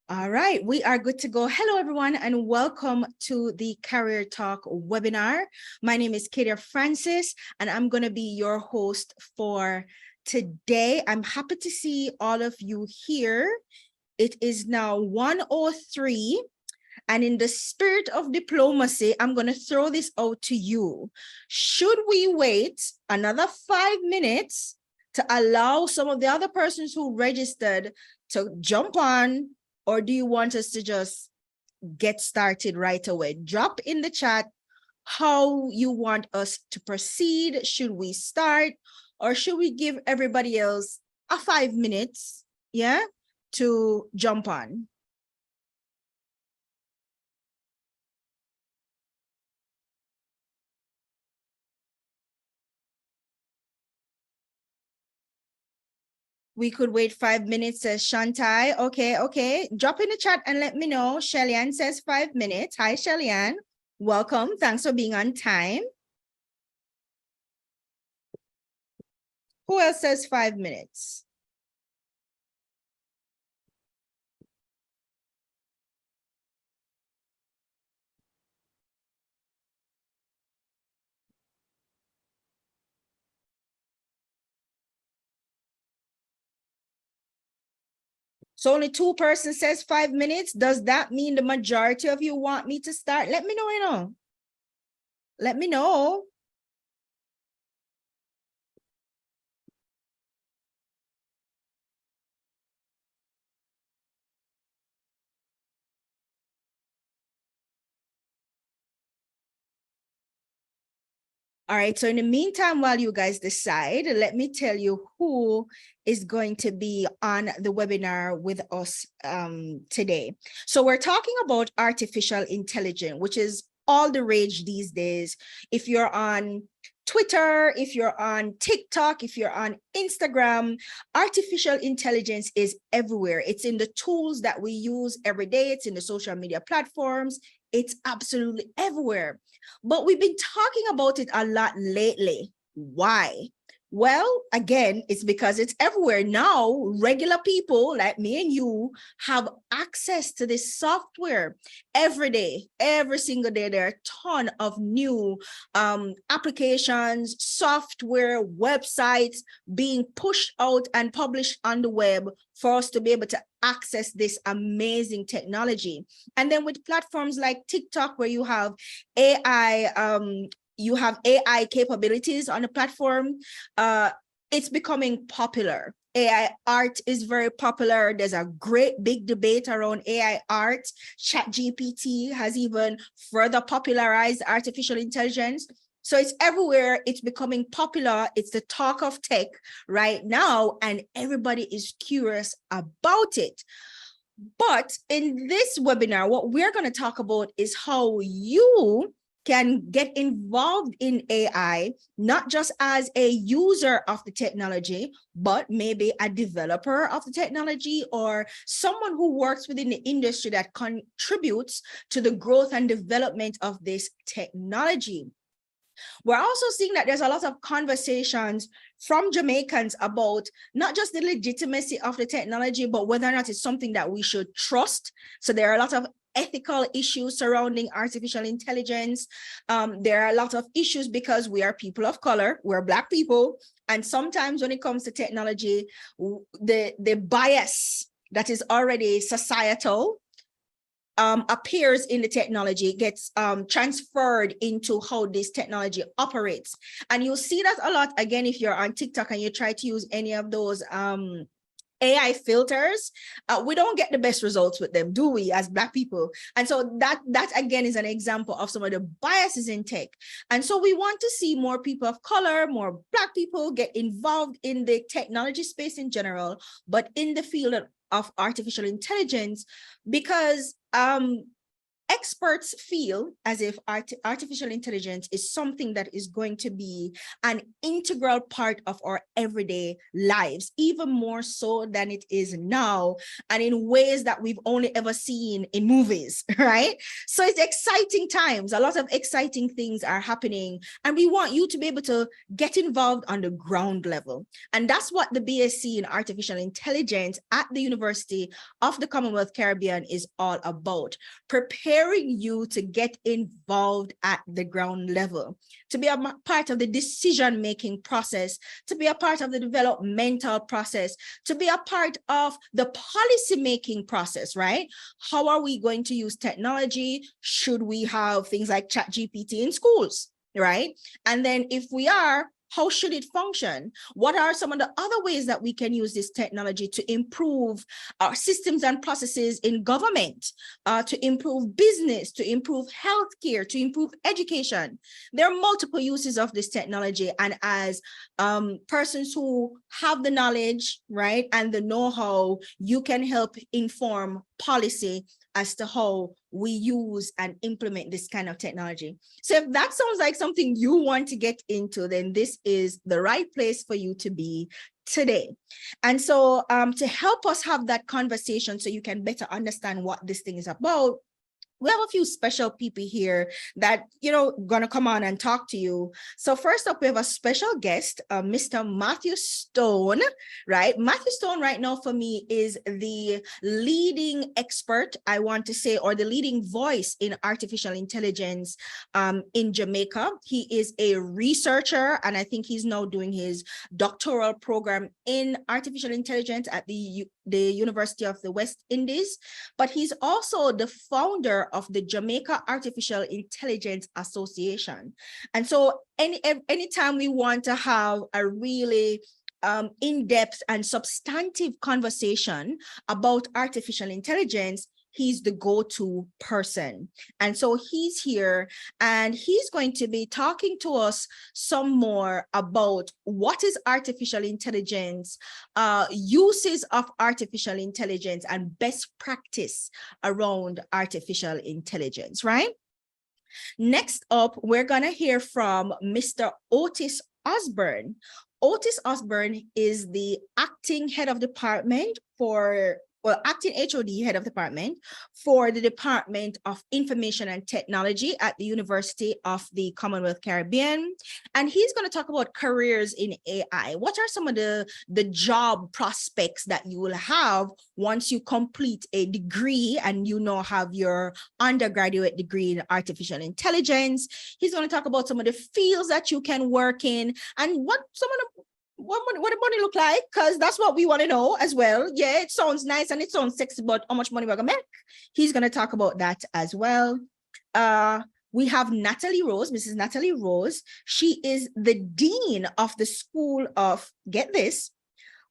All right, we are good to go. Hello, everyone, and welcome to the Career Talk webinar. My name is Katia Francis, and I'm going to be your host for today. I'm happy to see all of you here. It is now 1:03, and in the spirit of diplomacy, I'm going to throw this out to you. Should we wait another 5 minutes to allow some of the other persons who registered to jump on? Or do you want us to just get started right away? Drop in the chat how you want us to proceed. Should we start or should we give everybody else a 5 minutes, to jump on? We could wait 5 minutes, says Shantai. Okay. Drop in the chat and let me know. Shellyanne says 5 minutes. Hi, Shellyanne. Welcome. Thanks for being on time. Who else says 5 minutes? So only 2 persons says 5 minutes. Does that mean the majority of you want me to start? Let me know, Let me know. All right, so in the meantime, while you guys decide, let me tell you who is going to be on the webinar with us today. So we're talking about artificial intelligence, which is all the rage these days. If you're on Twitter, if you're on TikTok, if you're on Instagram, artificial intelligence is everywhere. It's in the tools that we use every day. It's in the social media platforms. It's absolutely everywhere. But we've been talking about it a lot lately. Why? Well, again, it's because it's everywhere. Now, regular people like me and you have access to this software every day, every single day. There are a ton of new applications, software, websites being pushed out and published on the web for us to be able to access this amazing technology. And then with platforms like TikTok, where you have AI, capabilities on the platform, it's becoming popular. AI art is very popular. There's a great big debate around AI art. ChatGPT has even further popularized artificial intelligence. So it's everywhere. It's becoming popular. It's the talk of tech right now, and everybody is curious about it. But in this webinar, what we're going to talk about is how you can get involved in AI, not just as a user of the technology, but maybe a developer of the technology or someone who works within the industry that contributes to the growth and development of this technology. We're also seeing that there's a lot of conversations from Jamaicans about not just the legitimacy of the technology, but whether or not it's something that we should trust. So there are a lot of ethical issues surrounding artificial intelligence. There are a lot of issues because we are people of color, we're Black people. And sometimes when it comes to technology, the bias that is already societal appears in the technology, gets transferred into how this technology operates. And you'll see that a lot, again, if you're on TikTok and you try to use any of those AI filters, we don't get the best results with them, do we, as Black people? And so that again is an example of some of the biases in tech. And so we want to see more people of color, more Black people get involved in the technology space in general, but in the field of artificial intelligence, because Experts feel as if artificial intelligence is something that is going to be an integral part of our everyday lives, even more so than it is now, and in ways that we've only ever seen in movies, right? So it's exciting times. A lot of exciting things are happening, and we want you to be able to get involved on the ground level. And that's what the BSc in Artificial Intelligence at the University of the Commonwealth Caribbean is all about. Preparing you to get involved at the ground level, to be a part of the decision-making process, to be a part of the developmental process, to be a part of the policy-making process, right? How are we going to use technology? Should we have things like ChatGPT in schools, right? And then if we are, how should it function? What are some of the other ways that we can use this technology to improve our systems and processes in government, to improve business, to improve healthcare, to improve education? There are multiple uses of this technology. And as persons who have the knowledge, right, and the know-how, you can help inform policy as to how we use and implement this kind of technology. So if that sounds like something you want to get into, then this is the right place for you to be today. And so to help us have that conversation so you can better understand what this thing is about, we have a few special people here that, gonna come on and talk to you. So first up, we have a special guest, Mr. Matthew Stone, right? Matthew Stone right now for me is the leading expert, I want to say, or the leading voice in artificial intelligence in Jamaica. He is a researcher, and I think he's now doing his doctoral program in artificial intelligence at the University of the West Indies, but he's also the founder of the Jamaica Artificial Intelligence Association. And so anytime we want to have a really in-depth and substantive conversation about artificial intelligence, he's the go-to person. And so he's here and he's going to be talking to us some more about what is artificial intelligence, uses of artificial intelligence, and best practice around artificial intelligence, right? Next up, we're gonna hear from Mr. Otis Osborne. Otis Osborne is the acting head of department acting HOD head of department for the Department of Information and Technology at the University of the Commonwealth Caribbean. And he's going to talk about careers in AI. What are some of the job prospects that you will have once you complete a degree and have your undergraduate degree in artificial intelligence? He's going to talk about some of the fields that you can work in and what the money look like, because that's what we want to know as well. Yeah, it sounds nice and it sounds sexy, but how much money we're gonna make? He's gonna talk about that as well. We have Natalie Rose, Mrs. Natalie Rose. She is the dean of the School of, get this,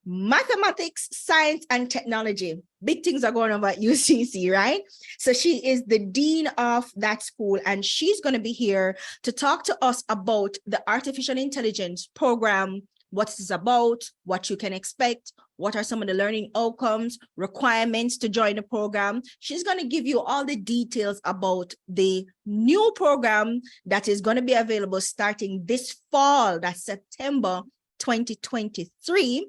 Mathematics, Science, and Technology. Big things are going on at UCC, right? So she is the dean of that school, and she's going to be here to talk to us about the artificial intelligence program, what it's about, what you can expect, what are some of the learning outcomes, requirements to join the program. She's going to give you all the details about the new program that is going to be available starting this fall, that's September 2023.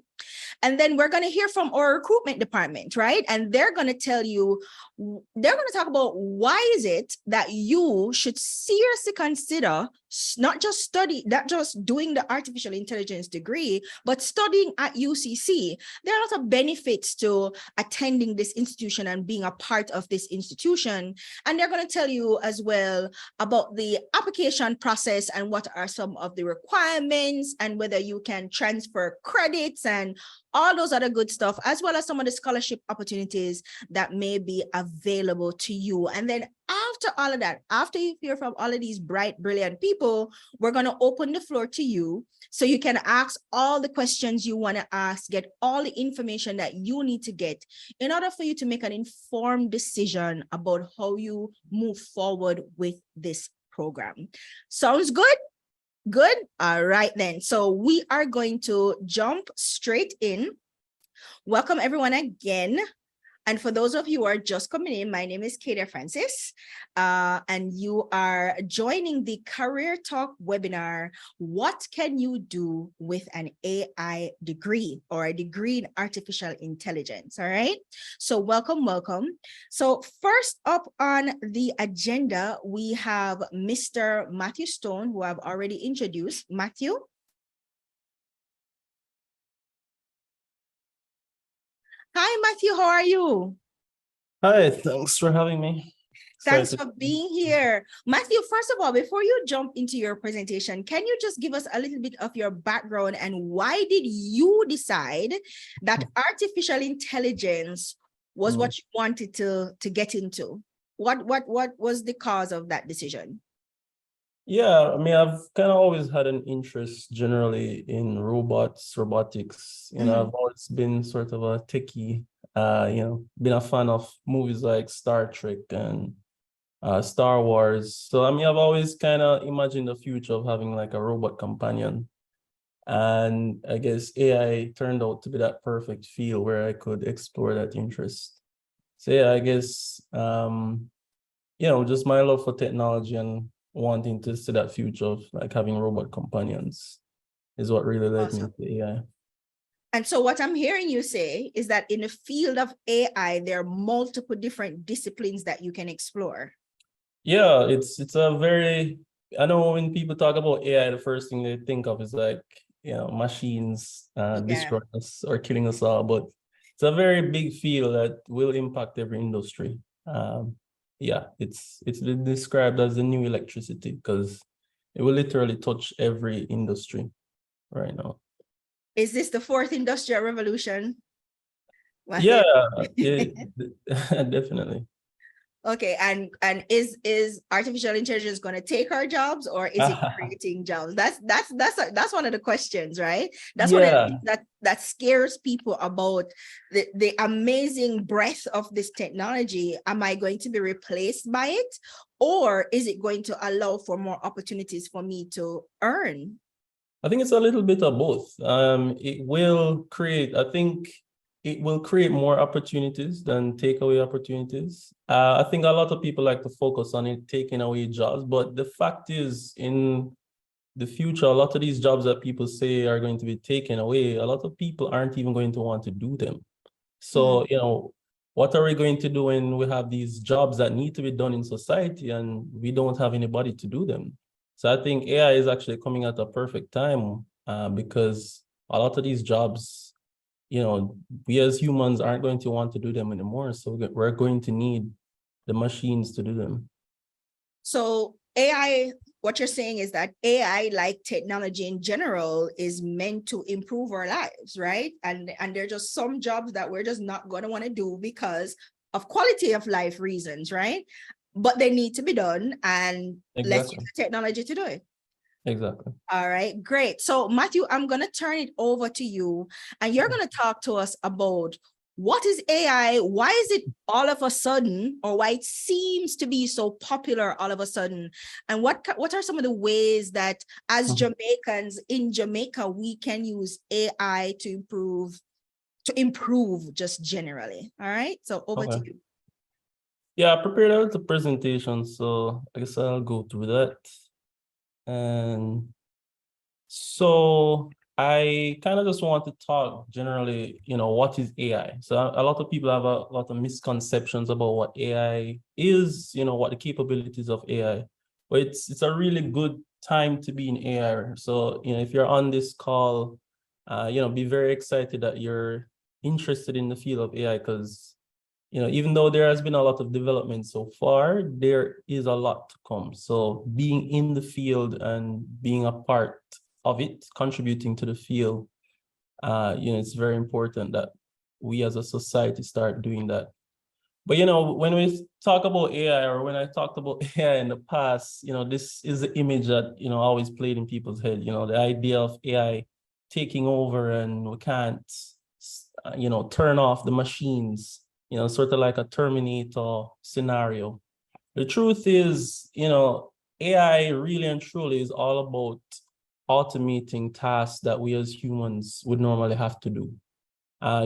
And then we're going to hear from our recruitment department, right? And they're going to tell you, they're going to talk about why is it that you should seriously consider not just doing the artificial intelligence degree, but studying at UCC. There are a lot of benefits to attending this institution and being a part of this institution. And they're going to tell you as well about the application process and what are some of the requirements and whether you can transfer credits and all those other good stuff, as well as some of the scholarship opportunities that may be available to you. And then after all of that, after you hear from all of these bright, brilliant people, we're going to open the floor to you so you can ask all the questions you want to ask, get all the information that you need to get in order for you to make an informed decision about how you move forward with this program. Sounds good? Good. All right, then. So we are going to jump straight in. Welcome everyone again. And for those of you who are just coming in, my name is Katie Francis, and you are joining the Career Talk webinar, What Can You Do with an AI Degree or a degree in artificial intelligence, all right? So welcome, welcome. So first up on the agenda, we have Mr. Matthew Stone, who I've already introduced. Matthew? Hi, Matthew, how are you? Hi, thanks for having me. Thanks for being here. Matthew, first of all, before you jump into your presentation, can you just give us a little bit of your background and why did you decide that artificial intelligence was what you wanted to get into? What was the cause of that decision? Yeah, I mean, I've kind of always had an interest generally in robotics. I've always been sort of a techie, been a fan of movies like Star Trek and Star Wars. So, I mean, I've always kind of imagined the future of having like a robot companion. And I guess AI turned out to be that perfect field where I could explore that interest. So yeah, I guess, just my love for technology and wanting to see that future of like having robot companions is what really led me to AI. And so what I'm hearing you say is that in the field of AI, there are multiple different disciplines that you can explore. Yeah, it's a very, I know when people talk about AI, the first thing they think of is like, machines destroying us or killing us all, but it's a very big field that will impact every industry. Yeah, it's been described as the new electricity because it will literally touch every industry right now. Is this the fourth industrial revolution? Yeah, definitely. Okay, and is artificial intelligence going to take our jobs or is it creating jobs? That's one of the questions, right? That's one of the things that scares people about the amazing breadth of this technology. Am I going to be replaced by it, or is it going to allow for more opportunities for me to earn? I think it's a little bit of both. It will create, I think it will create more opportunities than take away opportunities. I think a lot of people like to focus on it taking away jobs, but the fact is in the future, a lot of these jobs that people say are going to be taken away, a lot of people aren't even going to want to do them. So, what are we going to do when we have these jobs that need to be done in society and we don't have anybody to do them? So I think AI is actually coming at a perfect time because a lot of these jobs, we as humans aren't going to want to do them anymore. So we're going to need the machines to do them. So AI, what you're saying is that AI, like technology in general, is meant to improve our lives, right? And there are just some jobs that we're just not going to want to do because of quality of life reasons, right? But they need to be done, and let's use the technology to do it. Exactly. All right, great. So Matthew, I'm going to turn it over to you and you're going to talk to us about what is AI, why is it all of a sudden, or why it seems to be so popular all of a sudden, and what are some of the ways that as Jamaicans in Jamaica, we can use AI to improve just generally. All right, so over to you. Yeah, I prepared the presentation, so I guess I'll go through that. And so I kind of just want to talk generally, what is AI? So a lot of people have a lot of misconceptions about what AI is, what the capabilities of AI. But it's a really good time to be in AI. So, if you're on this call, be very excited that you're interested in the field of AI because even though there has been a lot of development so far, there is a lot to come. So being in the field and being a part of it, contributing to the field, it's very important that we as a society start doing that. But, when we talk about AI or when I talked about AI in the past, this is the image that, always played in people's head, the idea of AI taking over and we can't, turn off the machines, sort of like a Terminator scenario. The truth is, AI really and truly is all about automating tasks that we as humans would normally have to do.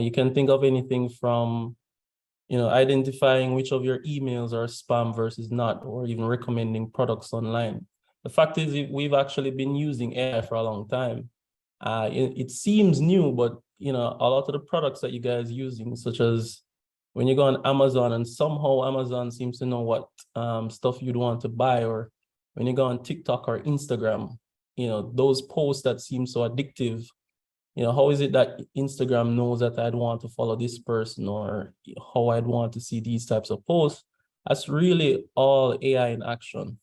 You can think of anything from, identifying which of your emails are spam versus not, or even recommending products online. The fact is, we've actually been using AI for a long time. It seems new, but a lot of the products that you guys are using, such as when you go on Amazon and somehow Amazon seems to know what stuff you'd want to buy, or when you go on TikTok or Instagram, those posts that seem so addictive, how is it that Instagram knows that I'd want to follow this person, or how I'd want to see these types of posts? That's really all AI in action.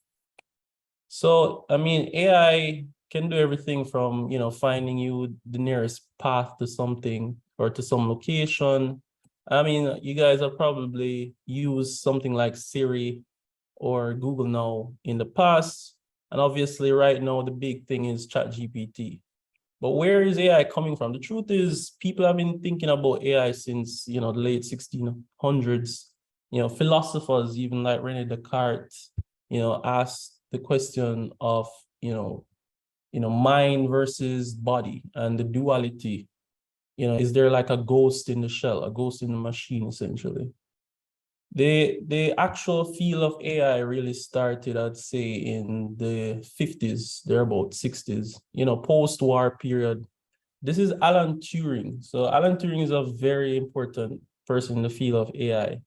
So, I mean, AI can do everything from, finding you the nearest path to something or to some location. I mean, you guys have probably used something like Siri or Google now in the past. And obviously right now, the big thing is ChatGPT. But where is AI coming from? The truth is, people have been thinking about AI since, the late 1600s. Philosophers, even like René Descartes, asked the question of, mind versus body and the duality. Is there like a ghost in the shell, a ghost in the machine, essentially? The actual field of AI really started, I'd say, in the 50s, thereabout 60s, post-war period. This is Alan Turing. So Alan Turing is a very important person in the field of AI.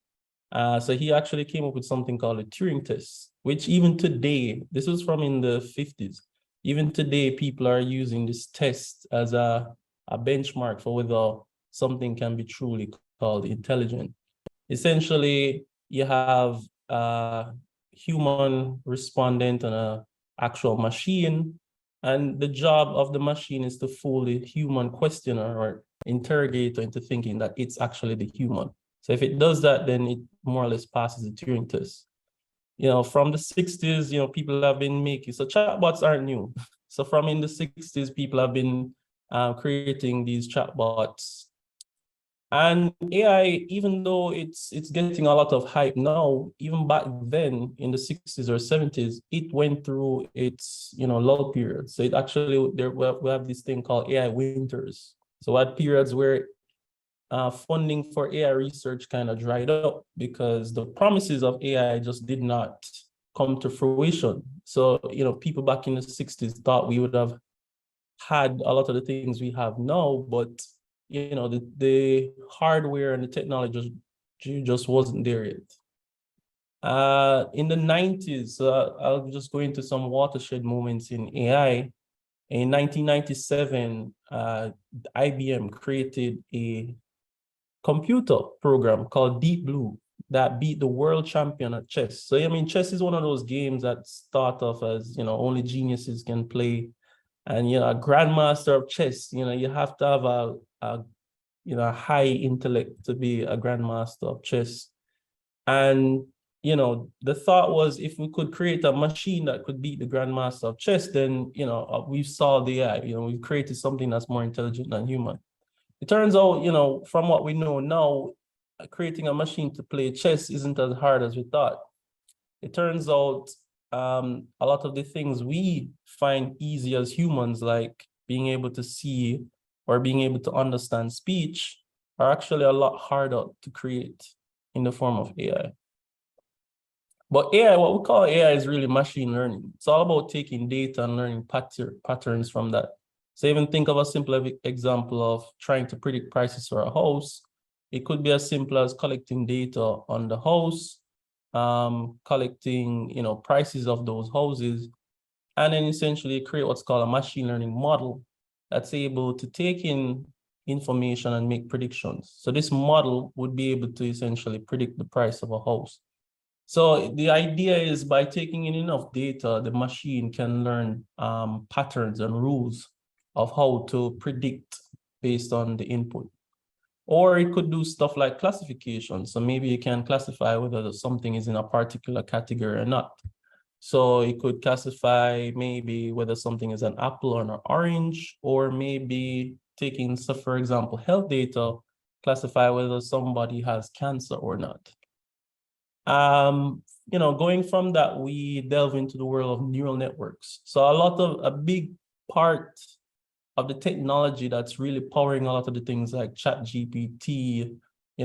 So he actually came up with something called a Turing test, which even today, this was from in the 50s, even today, people are using this test as a benchmark for whether something can be truly called intelligent. Essentially, you have a human respondent and an actual machine, and the job of the machine is to fool the human questioner or interrogator into thinking that it's actually the human. So if it does that, then it more or less passes the Turing test. From the 60s, people have been making, so chatbots aren't new. So from in the 60s, people have been creating these chatbots. And AI, even though it's getting a lot of hype now, even back then in the 60s or 70s, it went through its lull period. So it actually, we have this thing called AI winters. So at periods where funding for AI research kind of dried up because the promises of AI just did not come to fruition. So people back in the 60s thought we would have had a lot of the things we have now, but the hardware and the technology just wasn't there yet. In the 90s, I'll just go into some watershed moments in AI. In 1997, IBM created a computer program called Deep Blue that beat the world champion at chess. So, I mean, chess is one of those games that start off as, only geniuses can play. And, a grandmaster of chess, you have to have a high intellect to be a grandmaster of chess. And, the thought was if we could create a machine that could beat the grandmaster of chess, then, we've solved the AI, we've created something that's more intelligent than human. It turns out, from what we know now, creating a machine to play chess isn't as hard as we thought. It turns out a lot of the things we find easy as humans, like being able to see or being able to understand speech, are actually a lot harder to create in the form of AI. But AI, what we call AI, is really machine learning. It's all about taking data and learning patterns from that. So even think of a simple example of trying to predict prices for a house. It could be as simple as collecting data on the house, collecting, prices of those houses, and then essentially create what's called a machine learning model that's able to take in information and make predictions. So this model would be able to essentially predict the price of a house. So the idea is by taking in enough data, the machine can learn patterns and rules of how to predict based on the input. Or it could do stuff like classification. So maybe you can classify whether something is in a particular category or not. So it could classify maybe whether something is an apple or an orange, or maybe taking, so for example, health data, classify whether somebody has cancer or not. Going from that, we delve into the world of neural networks. So a big part of the technology that's really powering a lot of the things like ChatGPT,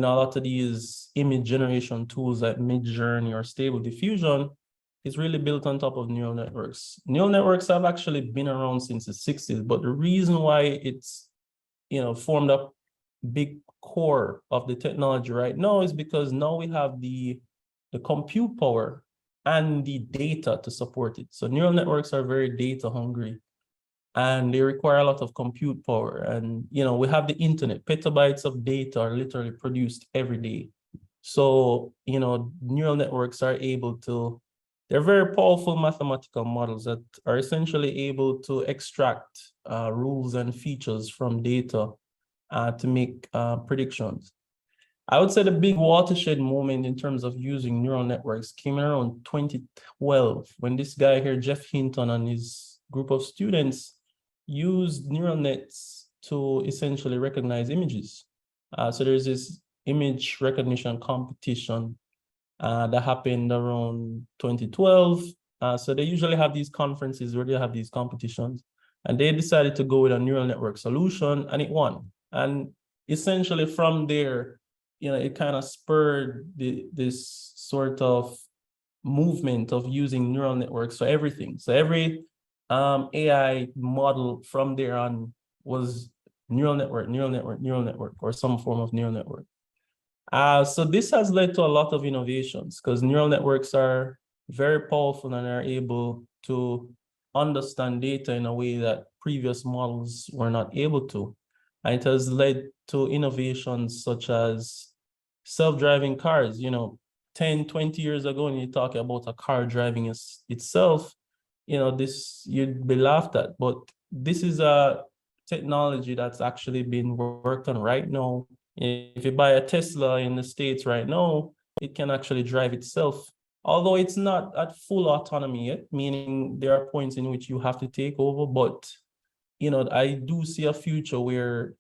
a lot of these image generation tools like Midjourney or Stable Diffusion is really built on top of neural networks. Neural networks have actually been around since the 60s, but the reason why it's, formed a big core of the technology right now is because now we have the compute power and the data to support it. So neural networks are very data hungry and they require a lot of compute power. And, we have the internet, petabytes of data are literally produced every day. So, neural networks are able to, they're very powerful mathematical models that are essentially able to extract rules and features from data to make predictions. I would say the big watershed moment in terms of using neural networks came around 2012 when this guy here, Jeff Hinton, and his group of students used neural nets to essentially recognize images. So there's this image recognition competition that happened around 2012. So they usually have these conferences where they have these competitions, and they decided to go with a neural network solution, and it won. And essentially from there, it kind of spurred this sort of movement of using neural networks for everything. So every AI model from there on was neural network, or some form of neural network. So this has led to a lot of innovations because neural networks are very powerful and are able to understand data in a way that previous models were not able to. And it has led to innovations such as self-driving cars. 10, 20 years ago, when you talk about a car driving itself, you'd be laughed at. But this is a technology that's actually being worked on right now. If you buy a Tesla in the States right now, it can actually drive itself. Although it's not at full autonomy yet, meaning there are points in which you have to take over. But, I do see a future where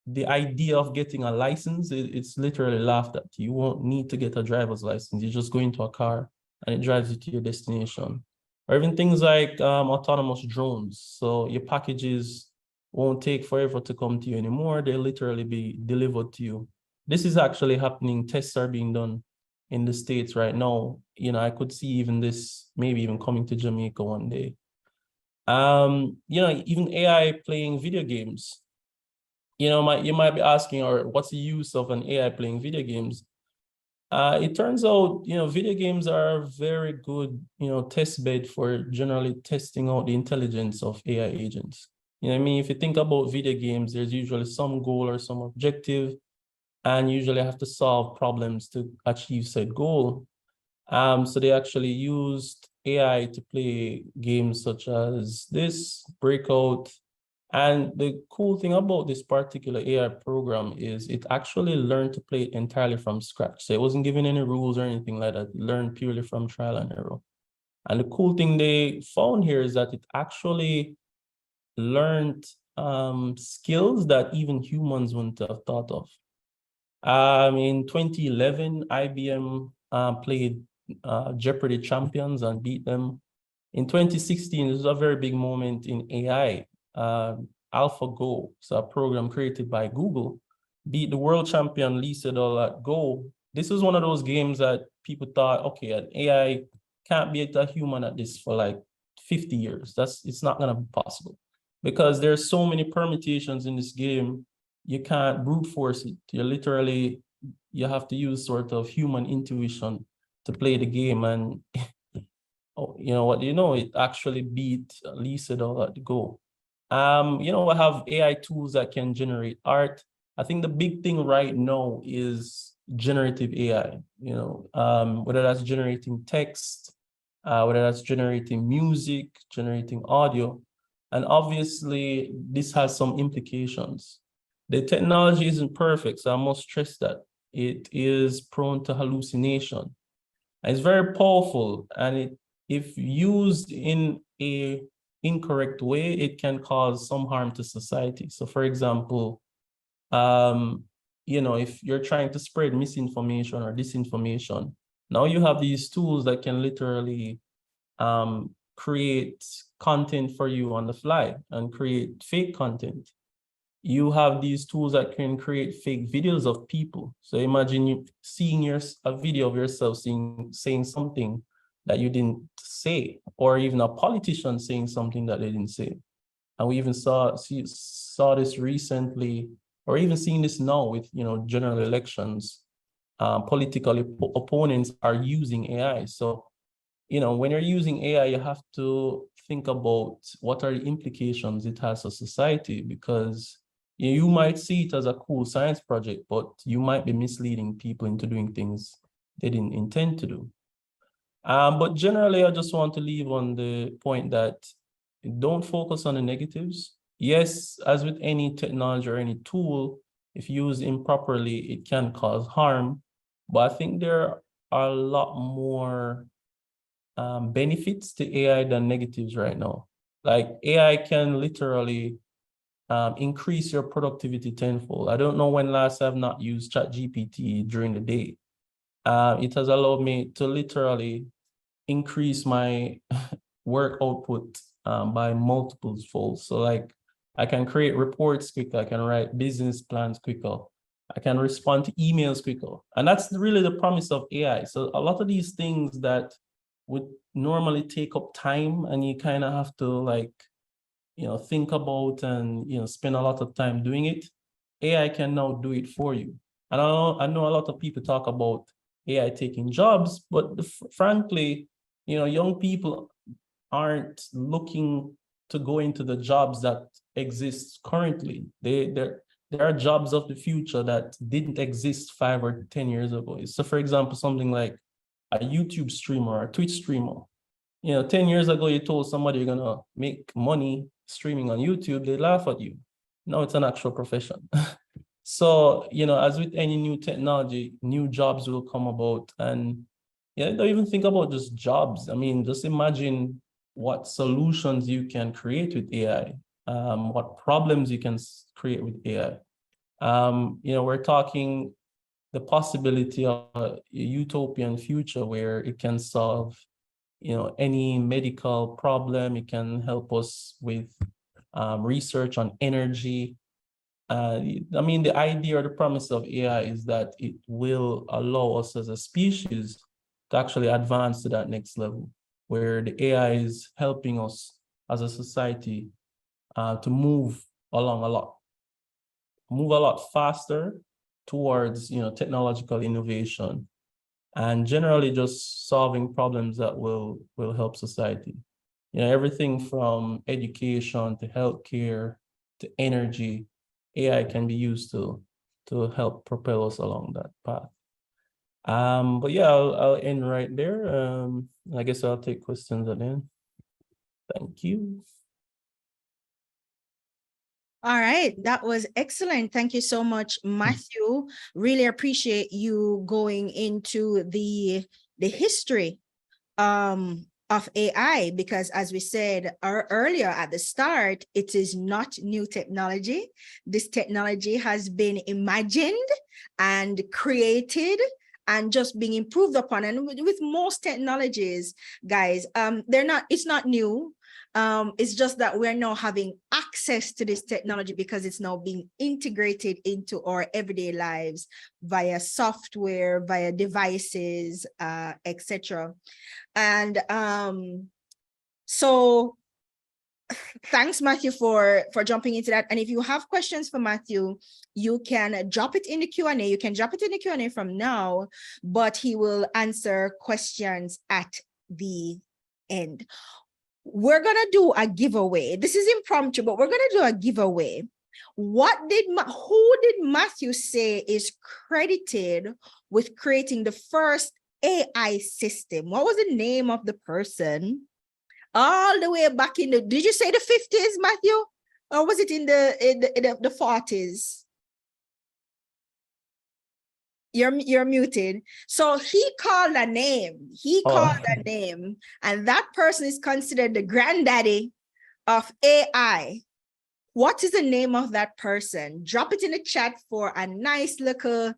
the idea of getting a license, it's literally laughed at. You won't need to get a driver's license. You just go into a car and it drives you to your destination. Or even things like autonomous drones. So your packages won't take forever to come to you anymore. They'll literally be delivered to you. This is actually happening. Tests are being done in the States right now. I could see even this, maybe even coming to Jamaica one day. Even AI playing video games. You might be asking, or what's the use of an AI playing video games? It turns out, video games are a very good, test bed for generally testing out the intelligence of AI agents. If you think about video games, there's usually some goal or some objective, and usually have to solve problems to achieve said goal. So they actually used AI to play games such as this, Breakout. And the cool thing about this particular AI program is it actually learned to play it entirely from scratch. So it wasn't given any rules or anything like that. It learned purely from trial and error. And the cool thing they found here is that it actually learned skills that even humans wouldn't have thought of. In 2011, IBM played Jeopardy champions and beat them. In 2016, this was a very big moment in AI. AlphaGo, so a program created by Google, beat the world champion Lee Sedol at Go. This was one of those games that people thought, okay, an AI can't beat a human at this for like 50 years. It's not gonna be possible because there's so many permutations in this game. You can't brute force it. You have to use sort of human intuition to play the game. And it actually beat Lee Sedol at Go. We have AI tools that can generate art. I think the big thing right now is generative AI, whether that's generating text, whether that's generating music, generating audio. And obviously, this has some implications. The technology isn't perfect, so I must stress that. It is prone to hallucination. And it's very powerful, and if used in a incorrect way, it can cause some harm to society. So for example, if you're trying to spread misinformation or disinformation, now you have these tools that can literally create content for you on the fly and create fake content. you have these tools that can create fake videos of people. So imagine you seeing a video of yourself saying something that you didn't say, or even a politician saying something that they didn't say. And we even saw this recently, or even seeing this now with general elections. Political opponents are using AI. So when you're using AI, you have to think about what are the implications it has for society, because you might see it as a cool science project, but you might be misleading people into doing things they didn't intend to do. But generally, I just want to leave on the point that don't focus on the negatives. Yes, as with any technology or any tool, if used improperly, it can cause harm. But I think there are a lot more benefits to AI than negatives right now. Like AI can literally increase your productivity tenfold. I don't know when last I've not used ChatGPT during the day. It has allowed me to literally increase my work output by multiples fold. So like I can create reports quicker, I can write business plans quicker, I can respond to emails quicker. And that's really the promise of AI. So a lot of these things that would normally take up time and you kind of have to like, think about and, spend a lot of time doing it, AI can now do it for you. And I know a lot of people talk about AI taking jobs, but frankly, young people aren't looking to go into the jobs that exist currently. There are jobs of the future that didn't exist 5 or 10 years ago. So for example, something like a YouTube streamer or a Twitch streamer. 10 years ago, you told somebody you're gonna make money streaming on YouTube, they laugh at you. Now it's an actual profession. So, as with any new technology, new jobs will come about. And don't even think about just jobs. I mean, just imagine what solutions you can create with AI, what problems you can create with AI. We're talking the possibility of a utopian future where it can solve, any medical problem. It can help us with research on energy. I mean, the idea or the promise of AI is that it will allow us as a species to actually advance to that next level, where the AI is helping us as a society to move along move a lot faster towards, technological innovation and generally just solving problems that will help society. Everything from education to healthcare to energy, AI can be used to help propel us along that path. But yeah, I'll end right there. I guess I'll take questions at the end. Thank you. All right, that was excellent. Thank you so much, Matthew. Really appreciate you going into the history of AI, because as we said earlier at the start, it is not new technology. This technology has been imagined and created and just being improved upon. And with most technologies, guys, it's not new. It's just that we're now having access to this technology because it's now being integrated into our everyday lives via software, via devices, etc. And so thanks, Matthew, for jumping into that. And if you have questions for Matthew, you can drop it in the Q&A. You can drop it in the Q&A from now, but he will answer questions at the end. We're going to do a giveaway. This is impromptu, but we're going to do a giveaway. Who did Matthew say is credited with creating the first AI system? What was the name of the person? All the way back in did you say the 50s, Matthew? Or was it in the 40s? You're muted. So he called a name. A name, and that person is considered the granddaddy of AI. What is the name of that person? Drop it in the chat for a nice little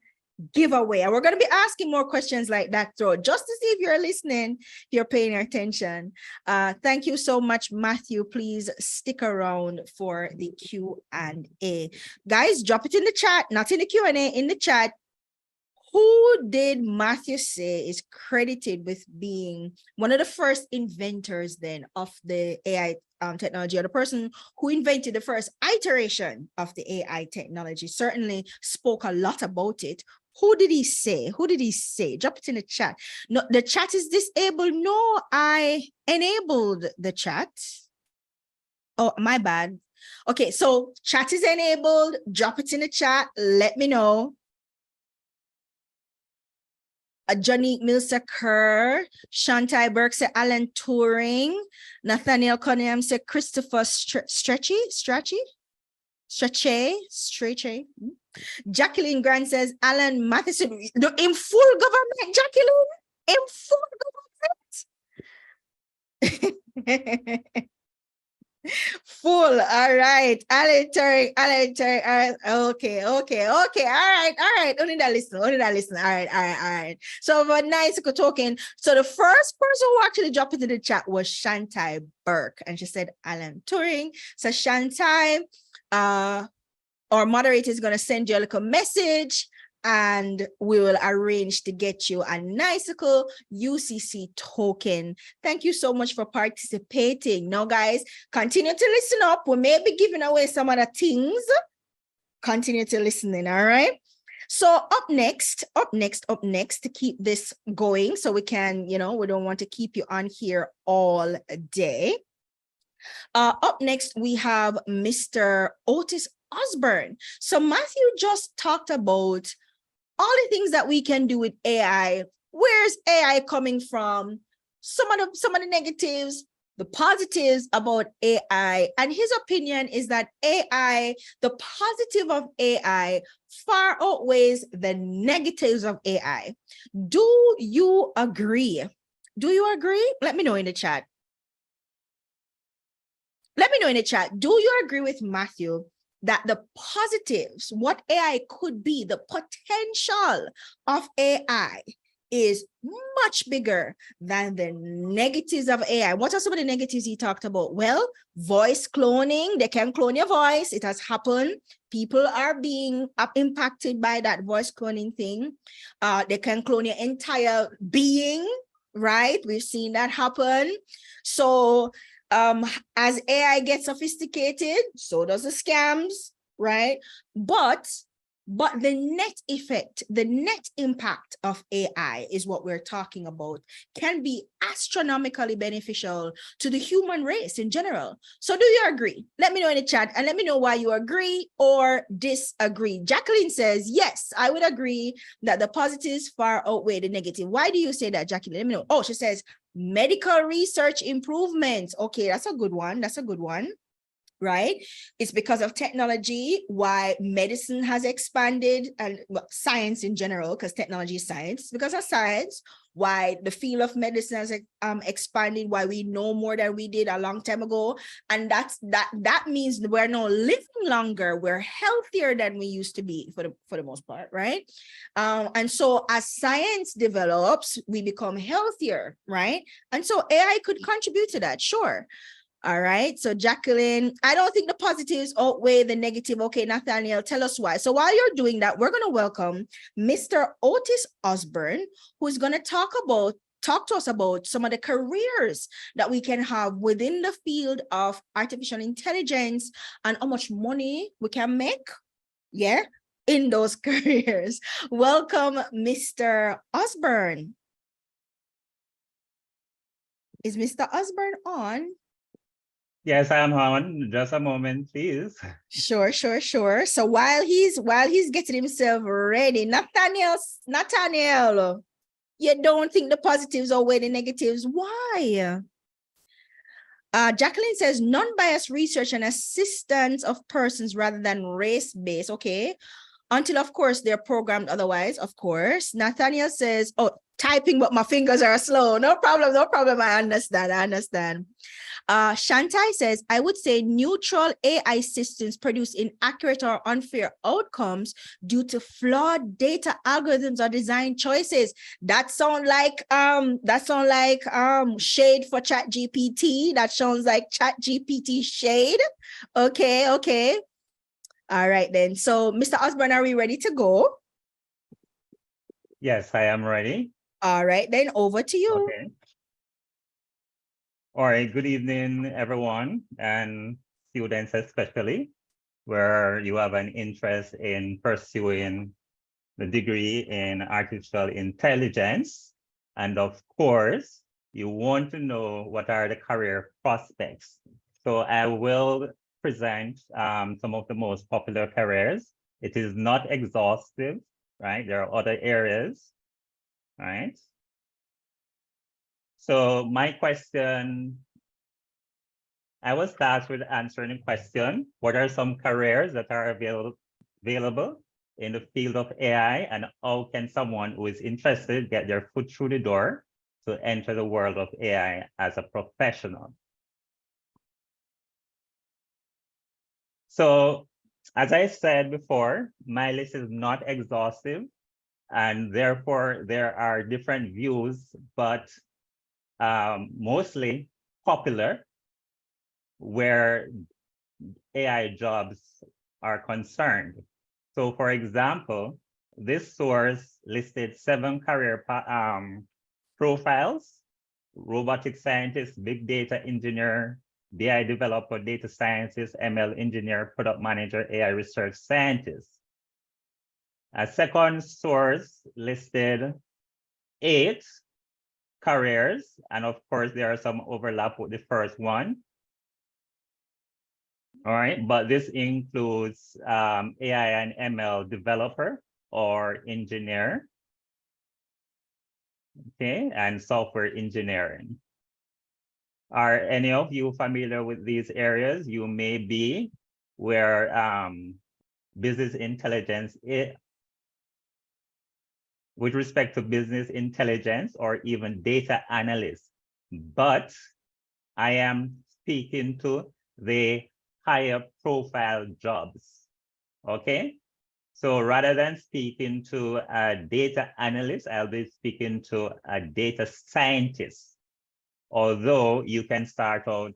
giveaway. And we're going to be asking more questions like that through, just to see if you're listening, if you're paying attention. Thank you so much, Matthew. Please stick around for the Q&A. Guys, drop it in the chat, not in the Q&A, in the chat. Who did Matthew say is credited with being one of the first inventors then of the AI technology, or the person who invented the first iteration of the AI technology? Certainly spoke a lot about it. Who did he say? Who did he say? Drop it in the chat. No, the chat is disabled. No, I enabled the chat. Oh, my bad. Okay, so chat is enabled. Drop it in the chat. Let me know. Johnny Mills Kerr, Shantai Burke said Alan Turing, Nathaniel Cunningham said Christopher Stretchy. Jacqueline Grant says Alan Matheson, in full government, Jacqueline, in full government. Full, all right. Alan Turing, all right. Okay. All right. Only that listen. All right. So about nice talking. So the first person who actually dropped into the chat was Shantai Burke, and she said Alan Turing. So Shantai, our moderator is going to send you a little message, and we will arrange to get you a nice UCC token. Thank you so much for participating. Now, guys, continue to listen up. We may be giving away some other things. Continue to listen in, all right? So up next, to keep this going so we can, we don't want to keep you on here all day. Up next, we have Mr. Otis Osborne. So Matthew just talked about all the things that we can do with AI. Where's AI coming from? Some of the negatives, the positives about AI. And his opinion is that AI, the positive of AI far outweighs the negatives of AI. Do you agree? Do you agree? Let me know in the chat. Let me know in the chat. Do you agree with Matthew that the positives, what AI could be, the potential of AI is much bigger than the negatives of AI? What are some of the negatives he talked about? Well, voice cloning. They can clone your voice. It has happened. People are being impacted by that voice cloning thing. They can clone your entire being, right? We've seen that happen. So as AI gets sophisticated, so does the scams, right? But the net effect, the net impact of AI is what we're talking about, can be astronomically beneficial to the human race in general. So do you agree? Let me know in the chat, and let me know why you agree or disagree. Jacqueline says, yes, I would agree that the positives far outweigh the negative. Why do you say that, Jacqueline? Let me know. Oh, she says, medical research improvements. Okay, that's a good one. Right? It's because of technology why medicine has expanded, and science in general, because technology is science. Because of science, why the field of medicine has expanded, why we know more than we did a long time ago. And that means we're now living longer, we're healthier than we used to be for the most part, right? And so as science develops, we become healthier, right? And so AI could contribute to that, sure. All right. So Jacqueline, I don't think the positives outweigh the negative. Okay, Nathaniel, tell us why. So while you're doing that, we're going to welcome Mr. Otis Osborne, who's going to talk to us about some of the careers that we can have within the field of artificial intelligence and how much money we can make, in those careers. Welcome, Mr. Osborne. Is Mr. Osborne on? Yes, I am on. Just a moment, please. Sure. So while he's getting himself ready, Nathaniel, you don't think the positives outweigh the negatives? Why? Jacqueline says non-biased research and assistance of persons rather than race-based. Okay. until of course they're programmed otherwise, of course. Nathaniel says, oh, typing, but my fingers are slow. No problem, no problem. I understand. Shantai says, I would say neutral AI systems produce inaccurate or unfair outcomes due to flawed data algorithms or design choices. That sound like shade for ChatGPT. That sounds like ChatGPT shade. Okay. All right then. So, Mr. Osborne, are we ready to go? Yes, I am ready. All right, then over to you. Okay. All right, good evening, everyone, and students especially, where you have an interest in pursuing the degree in artificial intelligence. And of course, you want to know what are the career prospects. So I will present some of the most popular careers. It is not exhaustive, right? There are other areas, right? So my question, I will start with answering a question. What are some careers that are available in the field of AI, and how can someone who is interested get their foot through the door to enter the world of AI as a professional? So as I said before, my list is not exhaustive, and therefore there are different views, but mostly popular where AI jobs are concerned. So for example, this source listed 7 career profiles: robotic scientist, big data engineer, BI developer, data scientist, ML engineer, product manager, AI research scientist. A second source listed 8 careers, and of course there are some overlap with the first one. All right, but this includes AI and ML developer or engineer, okay, and software engineering. Are any of you familiar with these areas? You may be, where business intelligence, with respect to business intelligence or even data analyst. But I am speaking to the higher profile jobs, okay? So rather than speaking to a data analyst, I'll be speaking to a data scientist. Although you can start out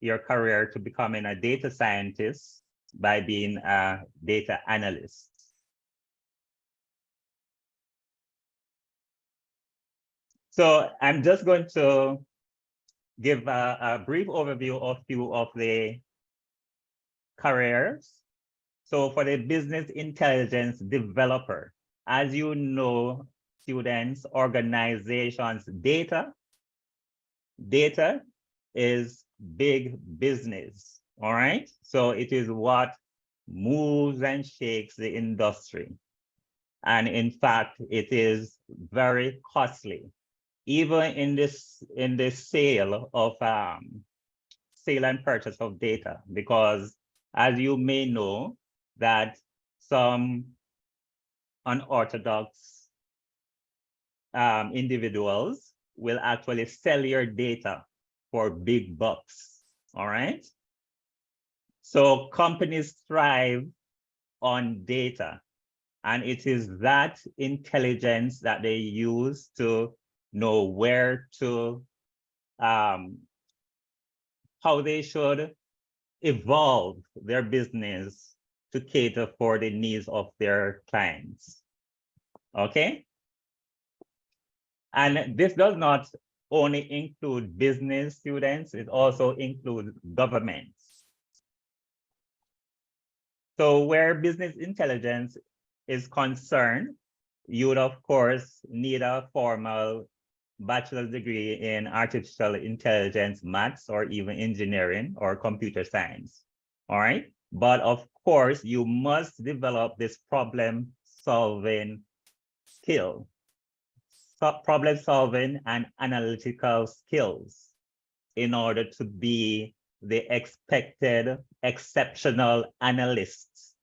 your career to becoming a data scientist by being a data analyst. So I'm just going to give a brief overview of a few of the careers. So for the business intelligence developer, as you know, students, organizations, data is big business, all right? So it is what moves and shakes the industry. And in fact, it is very costly. Even in the sale and purchase of data, because as you may know, that some unorthodox individuals will actually sell your data for big bucks, all right? So companies thrive on data, and it is that intelligence that they use to know where to, how they should evolve their business to cater for the needs of their clients, okay? And this does not only include business students, it also includes governments. So where business intelligence is concerned, you would of course need a formal bachelor's degree in artificial intelligence, maths, or even engineering or computer science, all right? But of course, you must develop this problem-solving skill, problem-solving and analytical skills in order to be the expected exceptional analyst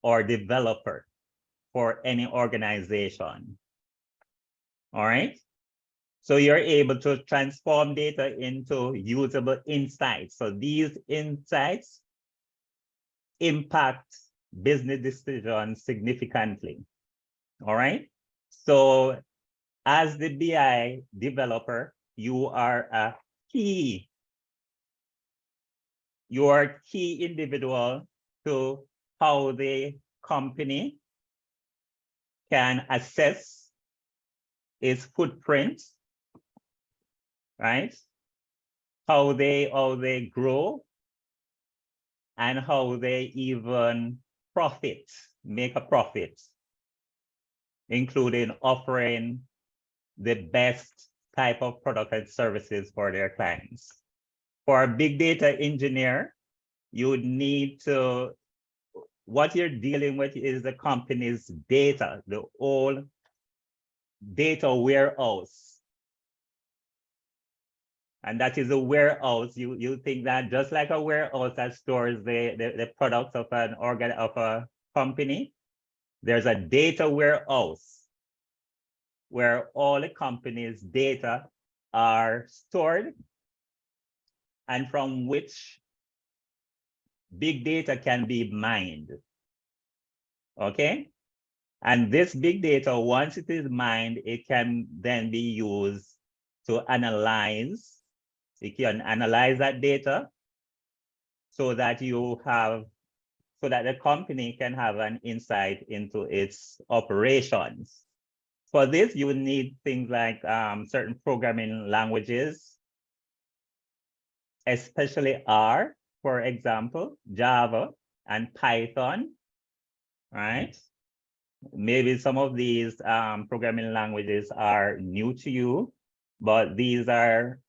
or developer for any organization. All right. So you're able to transform data into usable insights. So these insights impact business decisions significantly. All right. So as the BI developer, you are a key individual to how the company can assess its footprint, right? How they grow and how they even make a profit, including offering the best type of product and services for their clients. For a big data engineer, you would need to, what you're dealing with is the company's data, the whole data warehouse. And that is a warehouse. You think that just like a warehouse that stores the products of a company, there's a data warehouse where all the company's data are stored and from which big data can be mined. Okay? And this big data, once it is mined, it can then be used to analyze. You can analyze that data so that the company can have an insight into its operations. For this, you would need things like certain programming languages, especially R, for example, Java and Python, right? Maybe some of these programming languages are new to you, but these are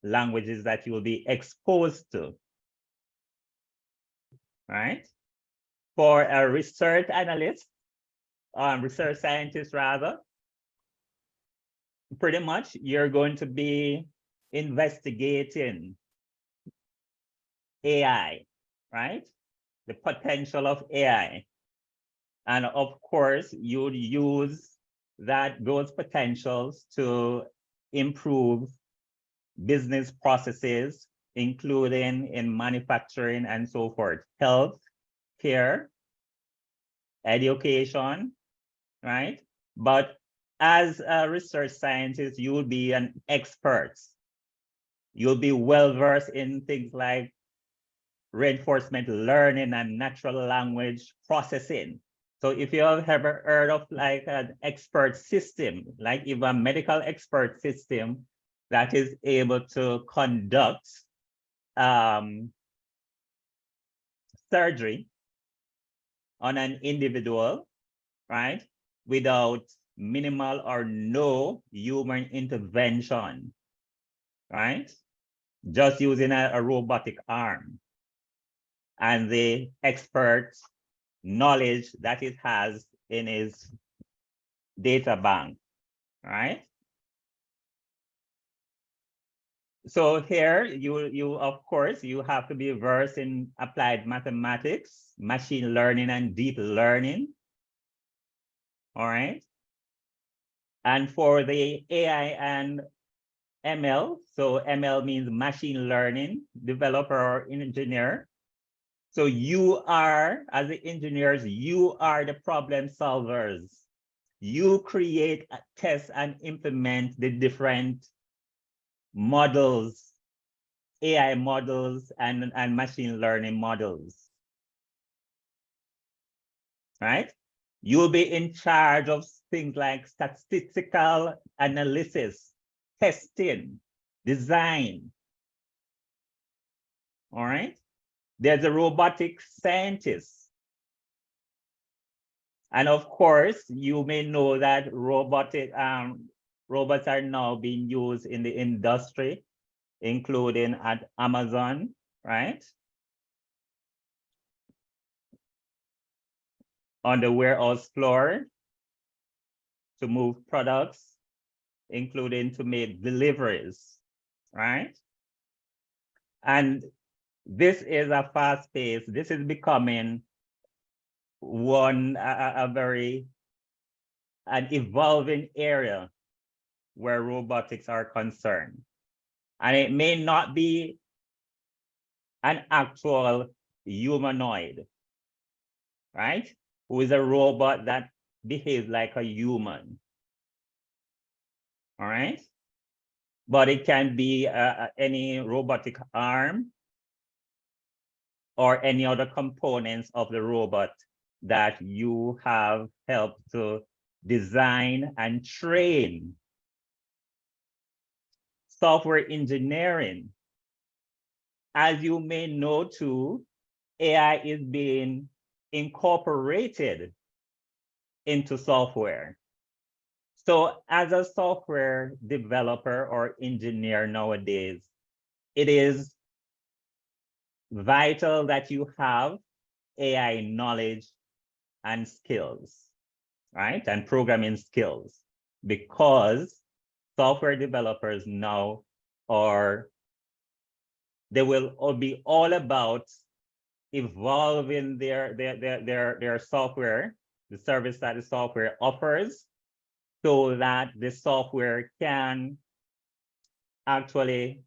languages that you will be exposed to, right? For a research analyst, research scientist rather, pretty much you're going to be investigating AI, right? The potential of AI. And of course, you'd use those potentials to improve business processes, including in manufacturing and so forth, health, care, education, right? But as a research scientist, you'll be an expert. You'll be well-versed in things like reinforcement learning and natural language processing. So if you have ever heard of like an expert system, like even a medical expert system that is able to conduct surgery on an individual, right, without minimal or no human intervention, right, just using a robotic arm and the expert knowledge that it has in its data bank, right? So here you of course you have to be versed in applied mathematics, machine learning, and deep learning. All right. And for the AI and ML, so ML means machine learning developer or engineer. So you are, as the engineers, you are the problem solvers. You create, test, and implement the different models, AI models and machine learning models, right? You'll be in charge of things like statistical analysis, testing, design, all right? There's a robotic scientist. And of course, you may know that robots are now being used in the industry, including at Amazon, right? On the warehouse floor to move products, including to make deliveries, right? And this is a fast pace. This is becoming a very an evolving area where robotics are concerned. And it may not be an actual humanoid, right? Who is a robot that behaves like a human. All right. But it can be any robotic arm or any other components of the robot that you have helped to design and train. Software engineering. As you may know too, AI is being incorporated into software. So as a software developer or engineer nowadays, it is vital that you have AI knowledge and skills, right? And programming skills, because software developers now they will be all about evolving their software, the service that the software offers, so that the software can actually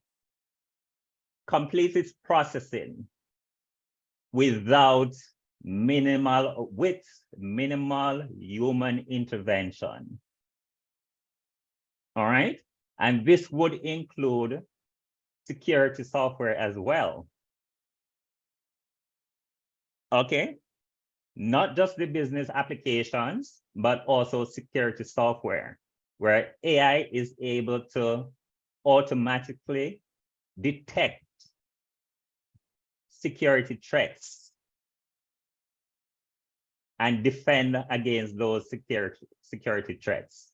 complete its processing with minimal human intervention. All right. And this would include security software as well. Okay. Not just the business applications, but also security software, where AI is able to automatically detect security threats and defend against those security threats.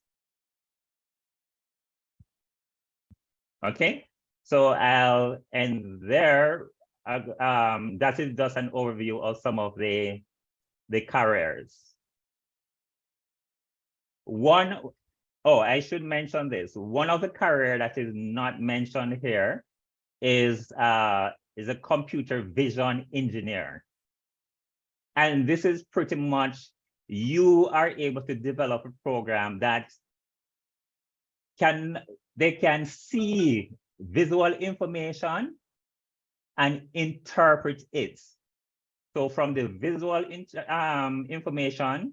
Okay, so I'll end there. That is just an overview of some of the careers. I should mention this. One of the career that is not mentioned here is a computer vision engineer. And this is pretty much, you are able to develop a program that they can see visual information and interpret it. So from the visual information,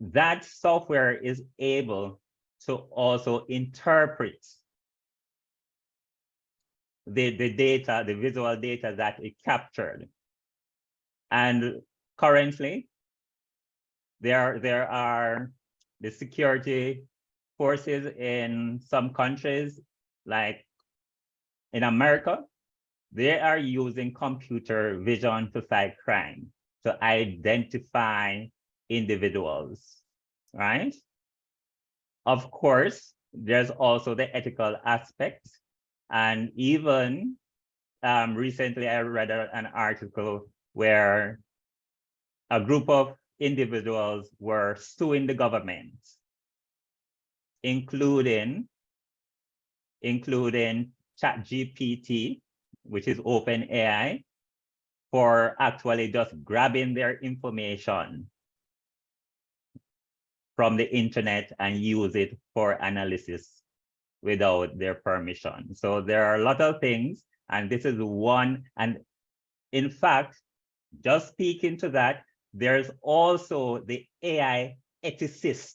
that software is able to also interpret the data, the visual data that it captured. And currently, there are the security forces in some countries, like in America, they are using computer vision to fight crime, to identify individuals, right? Of course, there's also the ethical aspect. And even recently, I read an article where a group of individuals were suing the government, including ChatGPT, which is OpenAI, for actually just grabbing their information from the internet and use it for analysis without their permission. So there are a lot of things, and this is one. And in fact, just speaking to that, there's also the AI ethicist.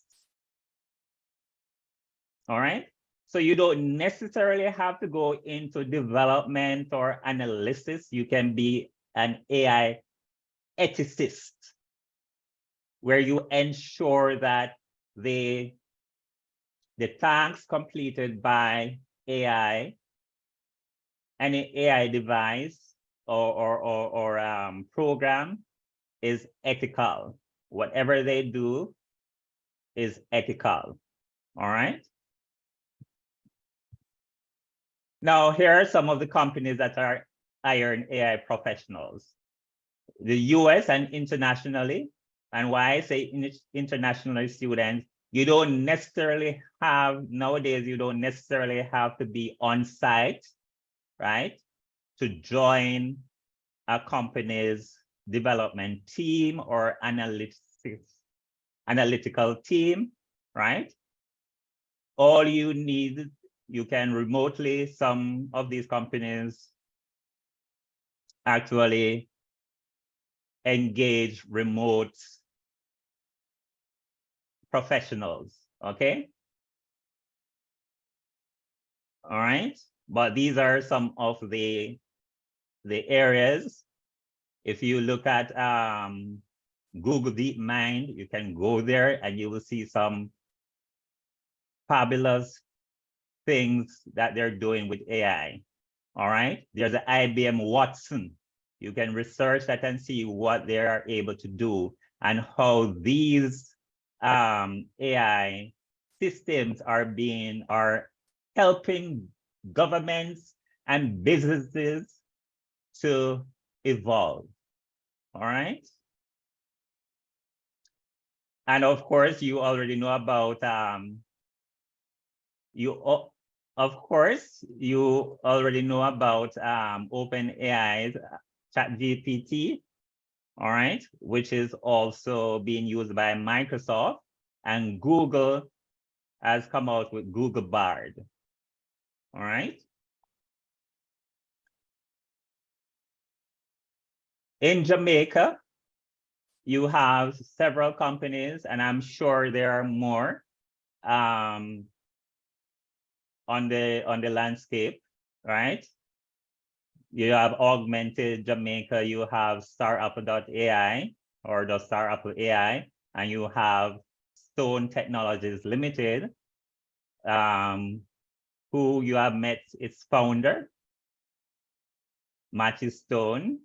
All right. So you don't necessarily have to go into development or analysis. You can be an AI ethicist, where you ensure that the tasks completed by AI, any AI device or program, is ethical. Whatever they do is ethical. All right. Now, here are some of the companies that are hiring AI professionals. The US and internationally. And why I say international students, you don't necessarily have, nowadays, you don't necessarily have to be on site, right, to join a company's development team or analytics analytical team, right? All you need, you can remotely, some of these companies actually engage remote professionals, okay? All right, but these are some of the areas. If you look at Google DeepMind, you can go there and you will see some fabulous things that they're doing with AI. All right, there's the IBM Watson. You can research that and see what they are able to do and how these AI systems are helping governments and businesses to evolve. All right. And of course, you already know about OpenAI's ChatGPT, all right, which is also being used by Microsoft, and Google has come out with Google Bard, all right. In Jamaica, you have several companies, and I'm sure there are more on the landscape, right? You have Augmented Jamaica, you have Startup.ai or the Startup AI, and you have Stone Technologies Limited, who you have met its founder, Matthew Stone,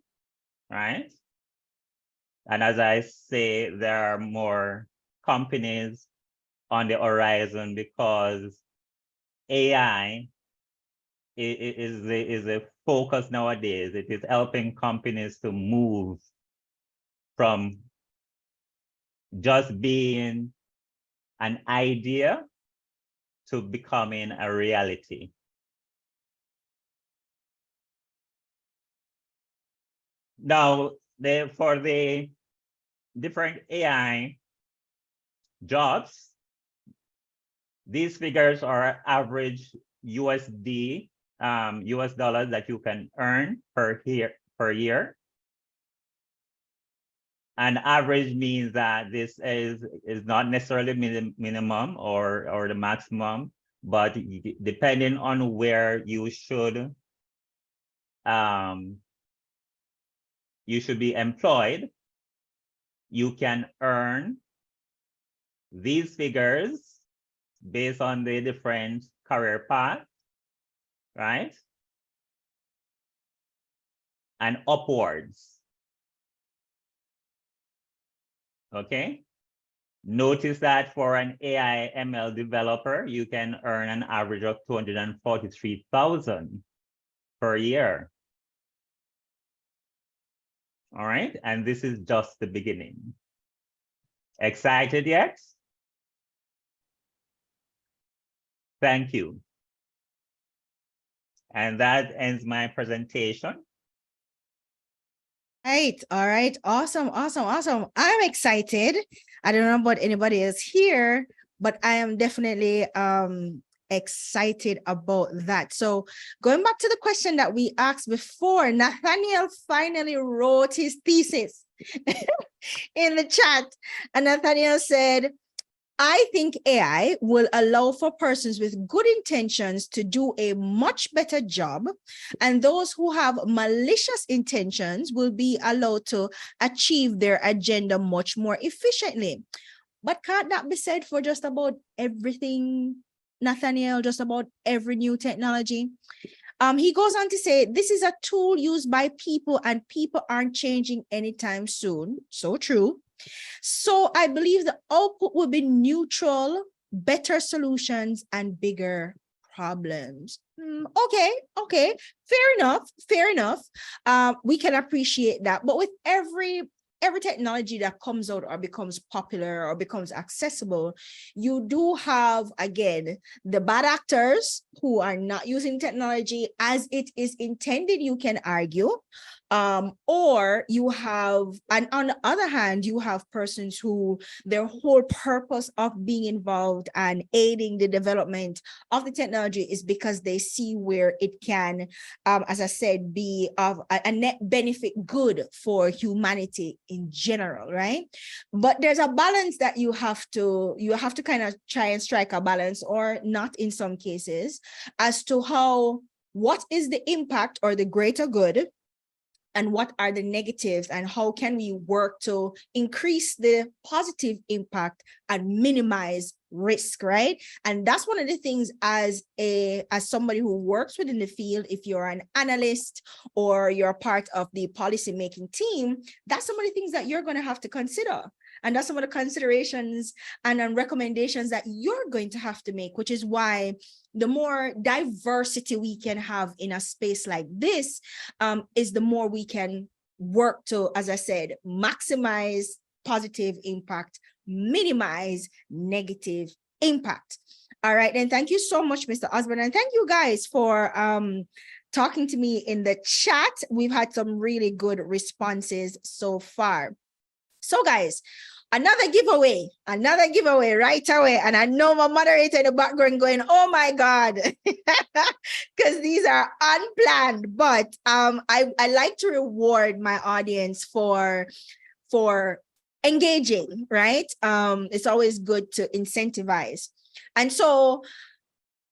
right? And as I say, there are more companies on the horizon because AI is a focus nowadays. It is helping companies to move from just being an idea to becoming a reality. Now, for the different AI jobs, these figures are average US dollars that you can earn per year. And average means that this is not necessarily minimum or the maximum, but depending on where you should be employed, you can earn these figures based on the different career path, right? And upwards. Okay. Notice that for an AI ML developer, you can earn an average of 243,000 per year. All right, and this is just the beginning. Excited yet? Thank you. And that ends my presentation. Right. All right. Awesome. Awesome. Awesome. I'm excited. I don't know about anybody else here, but I am definitely excited about that. So going back to the question that we asked before, Nathaniel finally wrote his thesis in the chat. And Nathaniel said, I think AI will allow for persons with good intentions to do a much better job, and those who have malicious intentions will be allowed to achieve their agenda much more efficiently. But can't that be said for just about everything, Nathaniel, just about every new technology? He goes on to say, this is a tool used by people and people aren't changing anytime soon. So true. So I believe the output will be neutral, better solutions, and bigger problems. Okay, fair enough. We can appreciate that. But with every technology that comes out or becomes popular or becomes accessible, you do have, again, the bad actors who are not using technology as it is intended, you can argue. Or you have, and on the other hand, you have persons who their whole purpose of being involved and aiding the development of the technology is because they see where it can, as I said, be of a net benefit good for humanity in general, right? But there's a balance that you have to kind of try and strike a balance, or not in some cases, as to what is the impact or the greater good, and what are the negatives, and how can we work to increase the positive impact and minimize risk, right? And that's one of the things as somebody who works within the field, if you're an analyst or you're part of the policy making team, that's some of the things that you're going to have to consider. And that's some of the considerations and recommendations that you're going to have to make, which is why the more diversity we can have in a space like this, is the more we can work to, as I said, maximize positive impact, minimize negative impact. All right, then thank you so much, Mr. Osborne, and thank you guys for talking to me in the chat. We've had some really good responses so far. So guys, another giveaway right away. And I know my moderator in the background going, oh my God, because these are unplanned. But I like to reward my audience for engaging, right? It's always good to incentivize. And so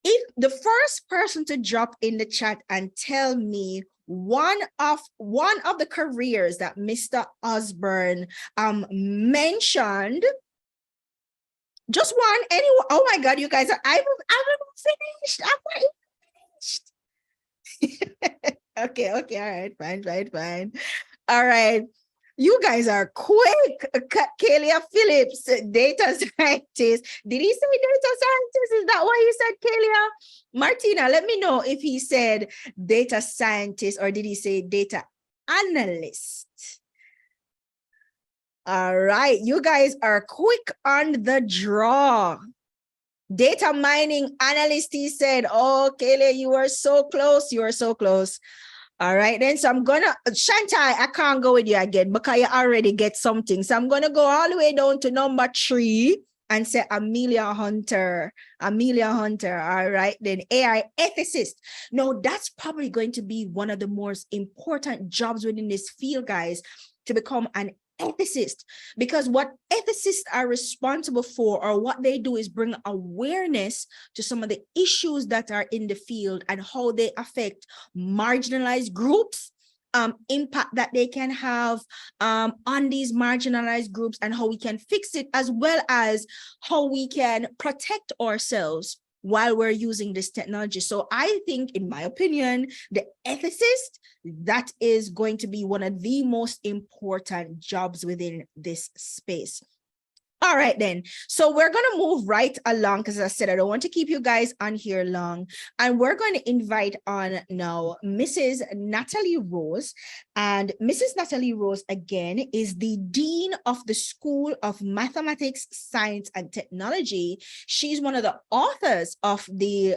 if the first person to drop in the chat and tell me one of the careers that Mr. Osborne mentioned, just one, anyone. Oh my God, you guys are, I'm finished. Okay, all right, fine. All right. You guys are quick. Kalia Phillips, data scientist. Did he say data scientist? Is that what he said, Kalia? Martina, let me know if he said data scientist or did he say data analyst? All right, you guys are quick on the draw. Data mining analyst, he said. Oh, Kalia, you are so close. You are so close. All right, then. So I'm gonna, Shantai, I can't go with you again because you already get something. So I'm gonna go all the way down to number 3 and say Amelia Hunter. All right, then AI ethicist. No, that's probably going to be one of the most important jobs within this field, guys, to become an ethicist, because what ethicists are responsible for, or what they do, is bring awareness to some of the issues that are in the field and how they affect marginalized groups, impact that they can have on these marginalized groups, and how we can fix it, as well as how we can protect ourselves while we're using this technology. So I think, in my opinion, the ethicist, that is going to be one of the most important jobs within this space. All right, then. So we're going to move right along, because as I said, I don't want to keep you guys on here long. And we're going to invite on now Mrs. Natalie Rose. And Mrs. Natalie Rose, again, is the Dean of the School of Mathematics, Science, and Technology. She's one of the authors of the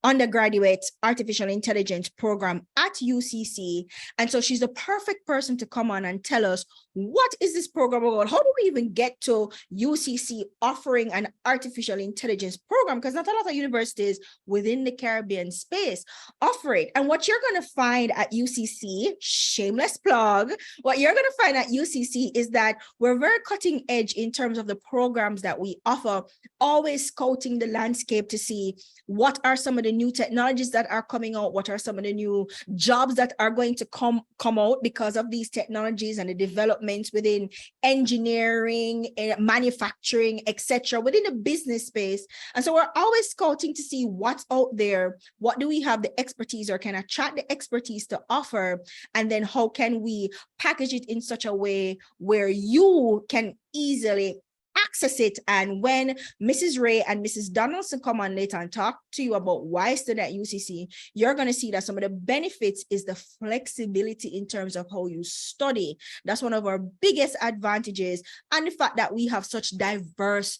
undergraduate artificial intelligence program at UCC. And so she's the perfect person to come on and tell us, what is this program about? How do we even get to UCC offering an artificial intelligence program? Because not a lot of universities within the Caribbean space offer it. And what you're going to find at UCC, shameless plug, what you're going to find at UCC is that we're very cutting edge in terms of the programs that we offer, always scouting the landscape to see what are some of the new technologies that are coming out, what are some of the new jobs that are going to come out because of these technologies and the developments within engineering, manufacturing, etc., within the business space. And so we're always scouting to see what's out there, what do we have the expertise, or can attract the expertise to offer, and then how can we package it in such a way where you can easily access it. And when Mrs. Ray and Mrs. Donaldson come on later and talk to you about why study at UCC, you're going to see that some of the benefits is the flexibility in terms of how you study. That's one of our biggest advantages, and the fact that we have such diverse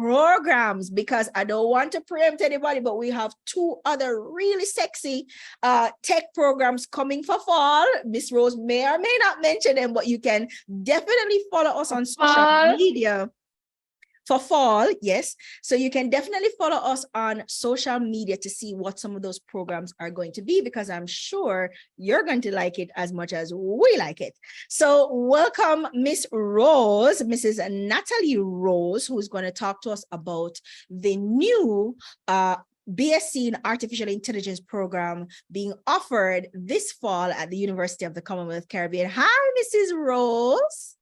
programs, because I don't want to preempt anybody, but we have 2 other really sexy tech programs coming for fall. Miss Rose may or may not mention them, but you can definitely follow us on social media. For fall, yes. So you can definitely follow us on social media to see what some of those programs are going to be, because I'm sure you're going to like it as much as we like it. So welcome, Miss Rose, Mrs. Natalie Rose, who's going to talk to us about the new BSc in Artificial Intelligence program being offered this fall at the University of the Commonwealth Caribbean. Hi, Mrs. Rose.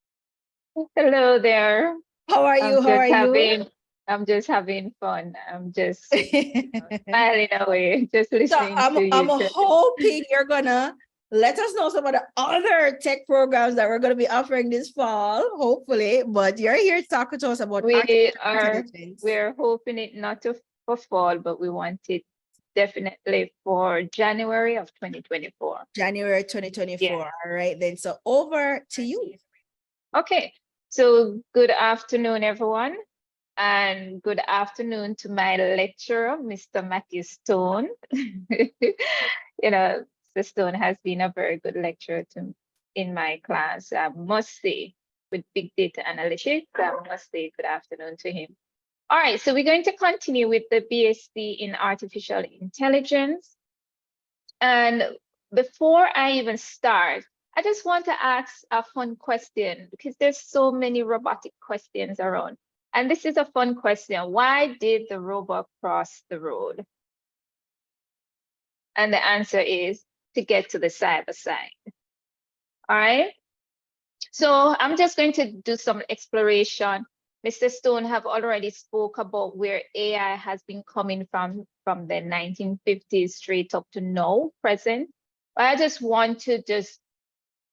Hello there. How are you? How are you? I'm just having fun. I'm just smiling away, just listening to you. I'm hoping you're gonna let us know some of the other tech programs that we're gonna be offering this fall, hopefully. But you're here to talk to us about we're hoping it not for fall, but we want it definitely for January of 2024. January 2024. Yeah. All right, then. So over to you. Okay. So good afternoon, everyone, and good afternoon to my lecturer, Mr. Matthew Stone. You know, Mr. Stone has been a very good lecturer in my class, I must say, with big data analytics. I must say good afternoon to him. All right, so we're going to continue with the BSc in Artificial Intelligence. And before I even start, I just want to ask a fun question, because there's so many robotic questions around. And this is a fun question. Why did the robot cross the road? And the answer is to get to the cyber side. All right. So I'm just going to do some exploration. Mr. Stone have already spoke about where AI has been coming from the 1950s straight up to now, present. But I just want to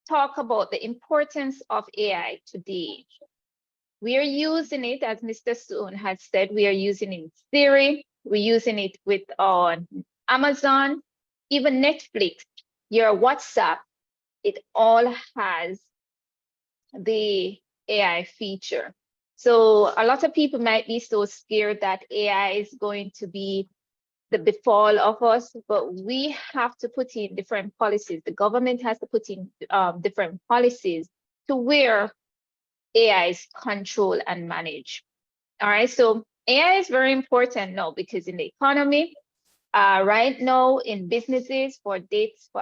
talk about the importance of AI today. We are using it, as Mr. Stone has said, we are using it in Siri, we're using it with Amazon, even Netflix, your WhatsApp, it all has the AI feature. So a lot of people might be so scared that AI is going to be the befall of us, but we have to put in different policies. The government has to put in different policies to where AI is controlled and managed. All right, so AI is very important now, because in the economy, right now in businesses for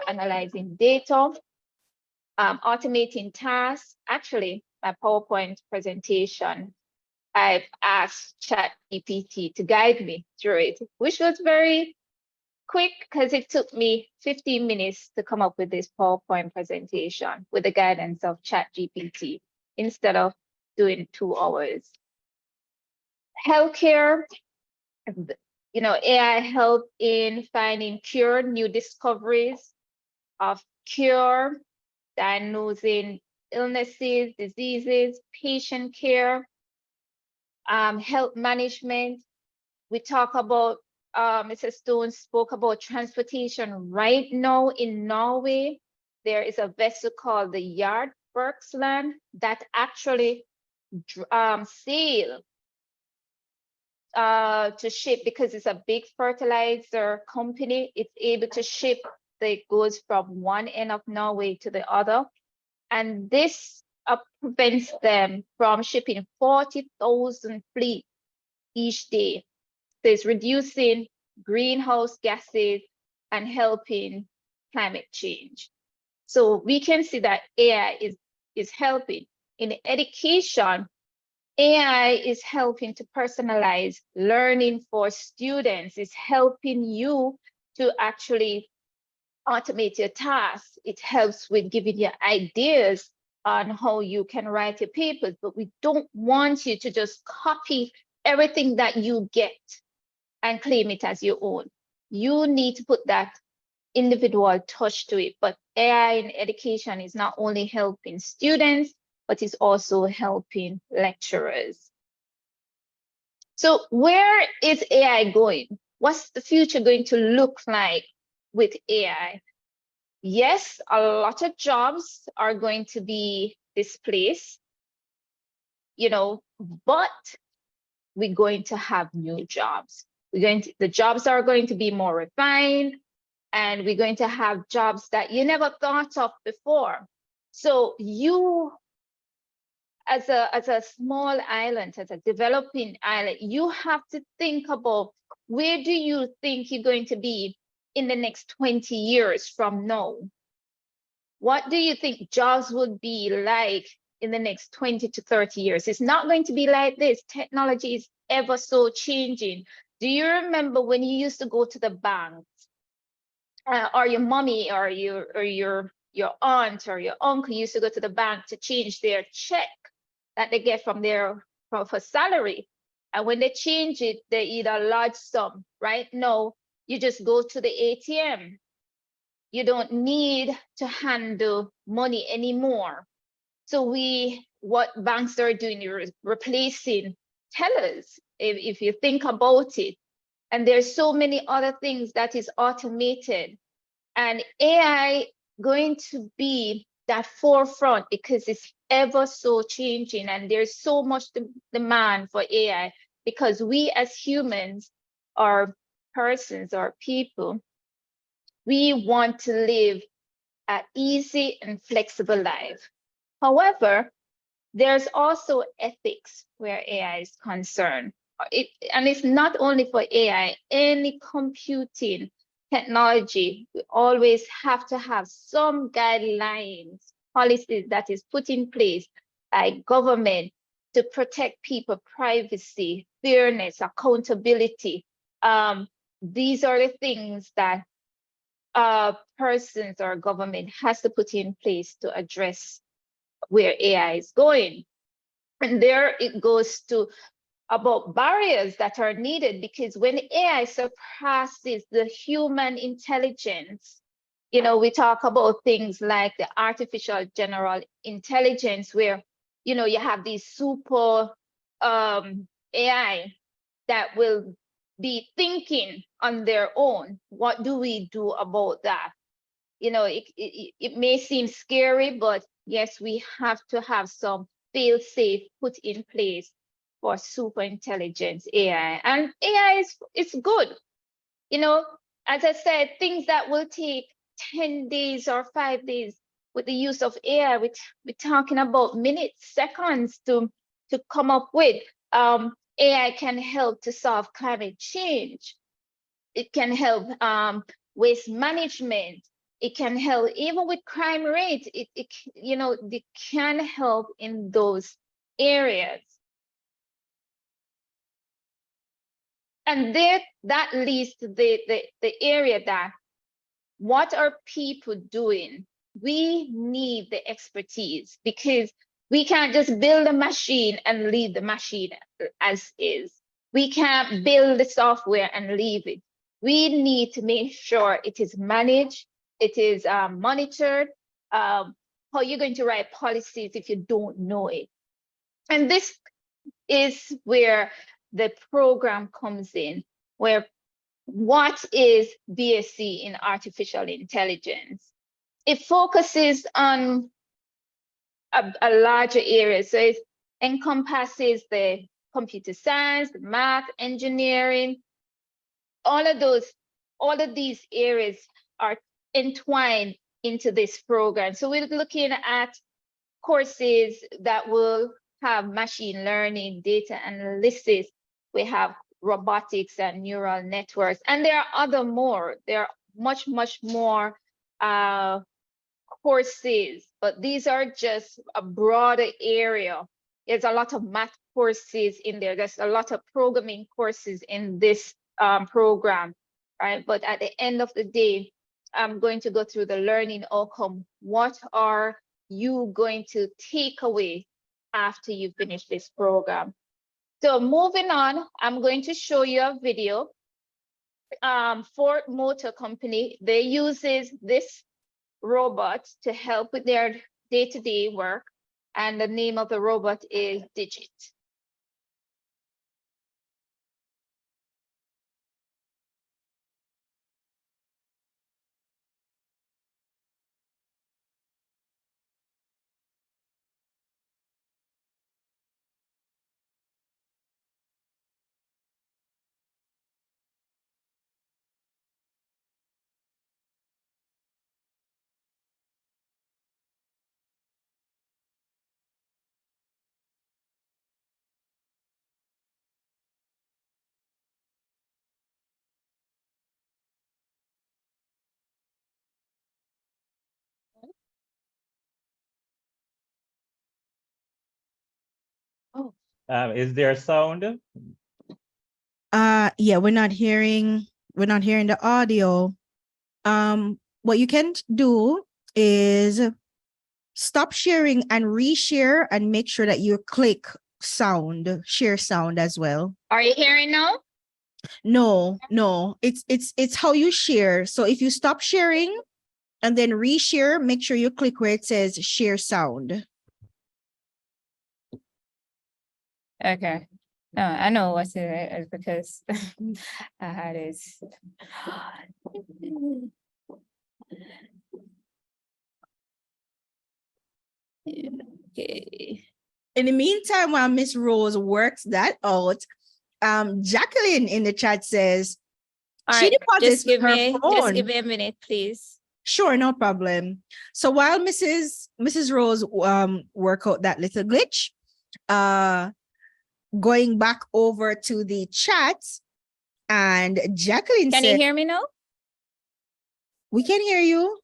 analyzing data, automating tasks. Actually, my PowerPoint presentation, I've asked ChatGPT to guide me through it, which was very quick, because it took me 15 minutes to come up with this PowerPoint presentation with the guidance of ChatGPT instead of doing 2 hours. Healthcare, you know, AI help in finding cure, new discoveries of cure, diagnosing illnesses, diseases, patient care, health management. We talk about, Mr. Stone spoke about transportation. Right now in Norway, there is a vessel called the Yardbergsland that actually sail to ship, because it's a big fertilizer company. It's able to ship the goods from one end of Norway to the other. And this prevents them from shipping 40,000 fleet each day. So it's reducing greenhouse gases and helping climate change. So we can see that AI is helping. In education, AI is helping to personalize learning for students. It's helping you to actually automate your tasks. It helps with giving you ideas on how you can write your papers, but we don't want you to just copy everything that you get and claim it as your own. You need to put that individual touch to it. But AI in education is not only helping students, but is also helping lecturers. So where is AI going? What's the future going to look like with AI? Yes, a lot of jobs are going to be displaced, you know, but we're going to have new jobs. The jobs are going to be more refined, and we're going to have jobs that you never thought of before. So you, as a small island, as a developing island, you have to think about, where do you think you're going to be in the next 20 years from now? What do you think jobs would be like in the next 20 to 30 years? It's not going to be like this. Technology is ever so changing. Do you remember when you used to go to the bank, or your mommy or your aunt or your uncle used to go to the bank to change their check that they get from their for salary? And when they change it, they either large sum. Right now, you just go to the ATM. You don't need to handle money anymore. So what banks are doing, you're replacing tellers, if you think about it. And there's so many other things that is automated. And AI going to be that forefront, because it's ever so changing, and there's so much demand for AI, because we as humans, or persons or people, we want to live an easy and flexible life. However, there's also ethics where AI is concerned. And it's not only for AI, any computing technology, we always have to have some guidelines, policies that is put in place by government to protect people privacy, fairness, accountability. These are the things that persons or government has to put in place to address where AI is going. And there it goes to about barriers that are needed, because when AI surpasses the human intelligence, we talk about things like the artificial general intelligence, where, you have these super AI that will be thinking on their own. What do we do about that? It may seem scary, but yes, we have to have some fail-safe put in place for super intelligence AI. And AI is good. As I said, things that will take 10 days or 5 days, with the use of AI, we're talking about minutes, seconds to come up with. AI can help to solve climate change. It can help waste management. It can help even with crime rate. It can help in those areas. And that leads to the area that, what are people doing? We need the expertise, because we can't just build a machine and leave the machine as is. We can't build the software and leave it. We need to make sure it is managed, it is monitored. How are you going to write policies if you don't know it? And this is where the program comes in, where what is BSc in artificial intelligence? It focuses on a larger area. So it encompasses the computer science, the math, engineering, all of these areas are entwined into this program. So we're looking at courses that will have machine learning, data analysis. We have robotics and neural networks, and there are more. There are much more courses, but these are just a broader area. There's a lot of math courses in there. There's a lot of programming courses in this program, right? But at the end of the day, I'm going to go through the learning outcome. What are you going to take away after you finish this program? So moving on, I'm going to show you a video. Ford Motor Company, they uses this robot to help with their day-to-day work, and the name of the robot is Digit. Is there sound? Yeah, we're not hearing the audio. What you can do is stop sharing and reshare and make sure that you click share sound as well. Are you hearing now? No, it's how you share. So if you stop sharing and then reshare, make sure you click where it says share sound. Okay. No, I know what's in it because I had it. Okay. In the meantime, while Miss Rose works that out, Jacqueline in the chat says All she right, deposits with her just phone. give me a minute, please. Sure, no problem. So while Mrs. Rose work out that little glitch, going back over to the chat, and Jacqueline Can you said, hear me now? "We can hear you."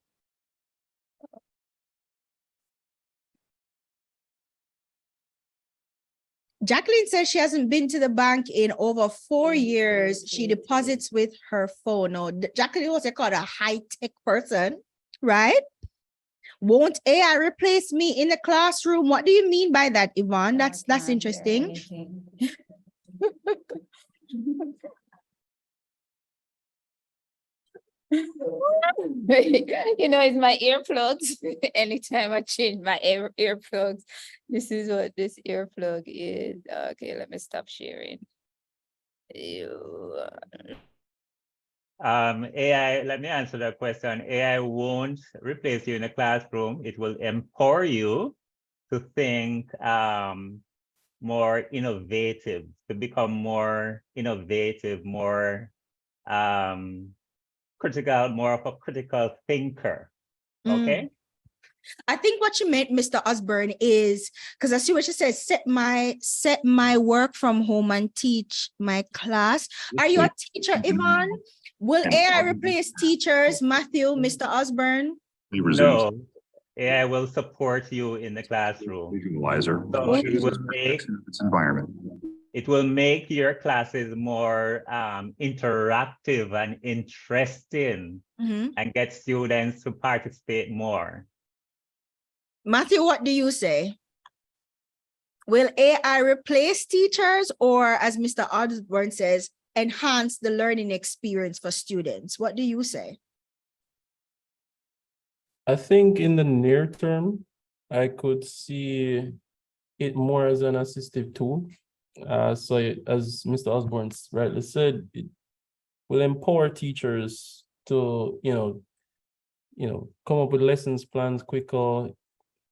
Jacqueline says she hasn't been to the bank in over 4 years. She deposits with her phone. Now, Jacqueline was called a high-tech person, right? Won't AI replace me in the classroom? What do you mean by that, Yvonne? That's interesting. You know, it's my earplugs. Anytime I change my earplugs, this is what this earplug is. Okay, let me stop sharing. AI, let me answer that question. AI won't replace you in a classroom. It will empower you to think more innovative, to become more innovative, more critical, more of a critical thinker. Okay. I think what you meant, Mr. Osborne, is because I see what you said, set my work from home and teach my class. Are you a teacher, Yvonne? Will AI replace teachers, Matthew, Mr. Osborne? No, AI will support you in the classroom. Visualizer. So it will make your classes more interactive and interesting, and get students to participate more. Matthew, what do you say? Will AI replace teachers, or, as Mr. Osborne says, enhance the learning experience for students? What do you say? I think in the near term, I could see it more as an assistive tool. So as Mr. Osborne rightly said, it will empower teachers to, come up with lessons plans quicker,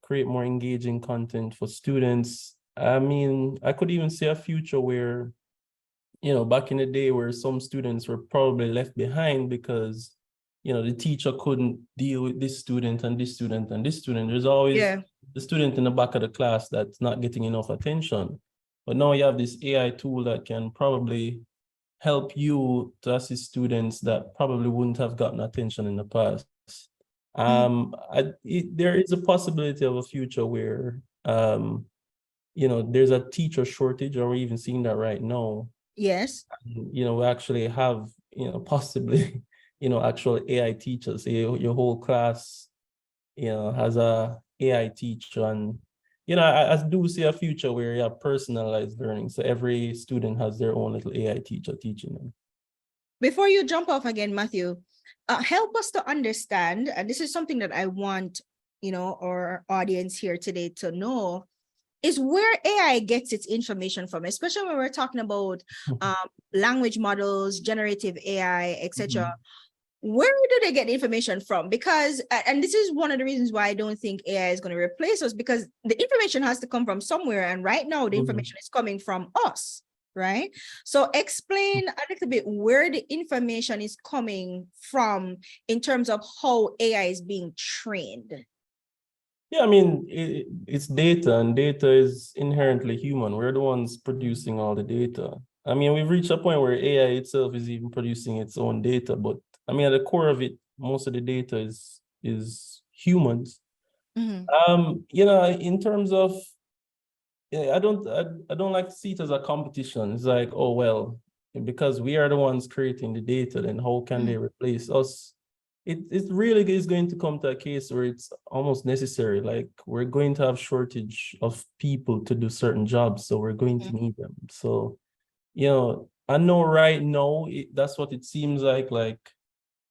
create more engaging content for students. I mean, I could even see a future where, back in the day where some students were probably left behind because, the teacher couldn't deal with this student and this student and this student. There's always the student in the back of the class that's not getting enough attention. But now you have this AI tool that can probably help you to assist students that probably wouldn't have gotten attention in the past. There is a possibility of a future where, there's a teacher shortage, or we're even seeing that right now. Yes. We actually have, possibly, actual AI teachers. Your whole class, has a AI teacher, and I do see a future where you have personalized learning. So every student has their own little AI teacher teaching them. Before you jump off again, Matthew, help us to understand, and this is something that I want, our audience here today to know, is where AI gets its information from, especially when we're talking about language models, generative AI, etc. Where do they get the information from? Because, and this is one of the reasons why I don't think AI is going to replace us, because the information has to come from somewhere. And right now, the information is coming from us, right? So explain a little bit where the information is coming from in terms of how AI is being trained. Yeah, I mean, it's data, and data is inherently human. We're the ones producing all the data. I mean, we've reached a point where AI itself is even producing its own data, but I mean, at the core of it, most of the data is humans. In terms of yeah, I don't like to see it as a competition. It's like, oh, well, because we are the ones creating the data, then how can they replace us? It really is going to come to a case where it's almost necessary. Like, we're going to have shortage of people to do certain jobs, so we're going to need them. So, you know, I know right now that's what it seems like,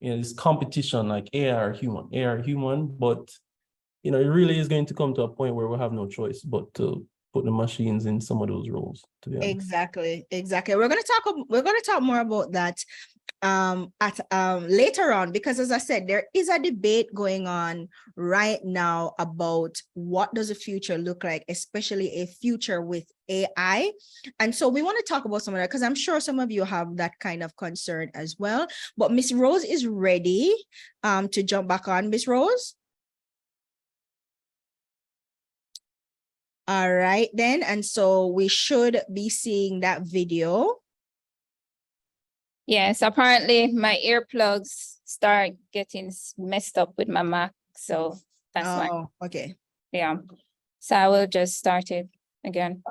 you know, this competition, like AI are human, but you know, it really is going to come to a point where we'll have no choice but to put the machines in some of those roles, to be honest. Exactly. We're gonna talk more about that at later on, because as I said, there is a debate going on right now about what does the future look like, especially a future with AI. And so we want to talk about some of that, because I'm sure some of you have that kind of concern as well. But Miss Rose is ready to jump back on. Miss Rose. All right then, and so we should be seeing that video. Yes, apparently my earplugs start getting messed up with my Mac, so that's why. Oh, okay. Yeah, so I will just start it again.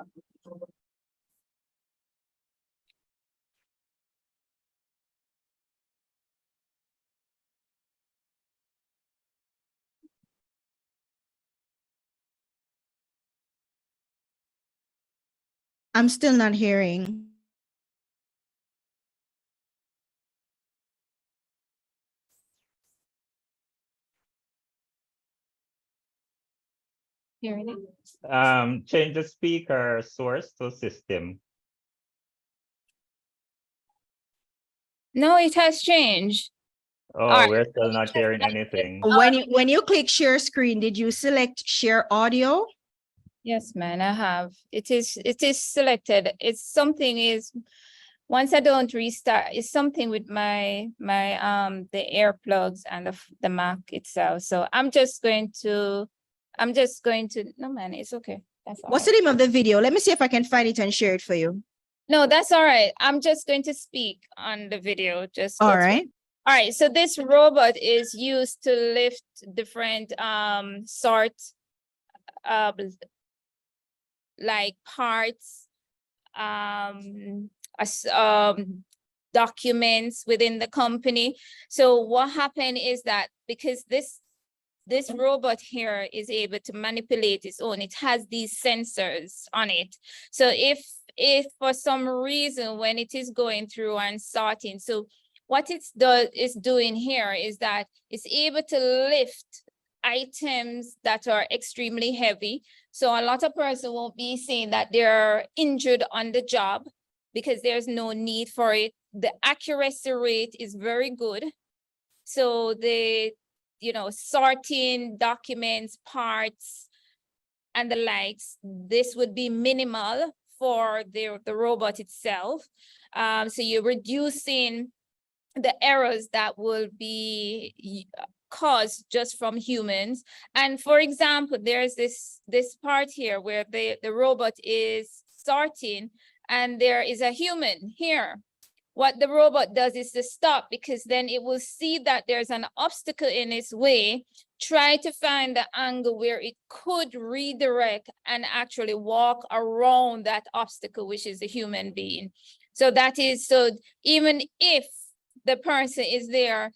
I'm still not hearing. Hearing it? Change the speaker source to system. No, it has changed. Oh, right. we're still not hearing anything. When you click share screen, did you select share audio? Yes, man, I have. It is selected. It's something is, once I don't restart, it's something with my the earplugs and the Mac itself. So I'm just going to, no man, it's okay. That's all What's right. the name of the video? Let me see if I can find it and share it for you. No, that's all right. I'm just going to speak on the video. Just go All through. right. All right, so this robot is used to lift different sort like parts, documents within the company. So what happened is that because this robot here is able to manipulate its own, it has these sensors on it. So if for some reason when it is going through and sorting, so what it's doing here is that it's able to lift items that are extremely heavy. So a lot of person won't be saying that they're injured on the job because there's no need for it. The accuracy rate is very good. So the, you know, sorting documents, parts, and the likes, this would be minimal for the robot itself. So you're reducing the errors that will be caused just from humans. And for example, there's this part here where the robot is sorting and there is a human here. What the robot does is to stop, because then it will see that there's an obstacle in its way, try to find the angle where it could redirect and actually walk around that obstacle, which is the human being. So that is, so even if the person is there,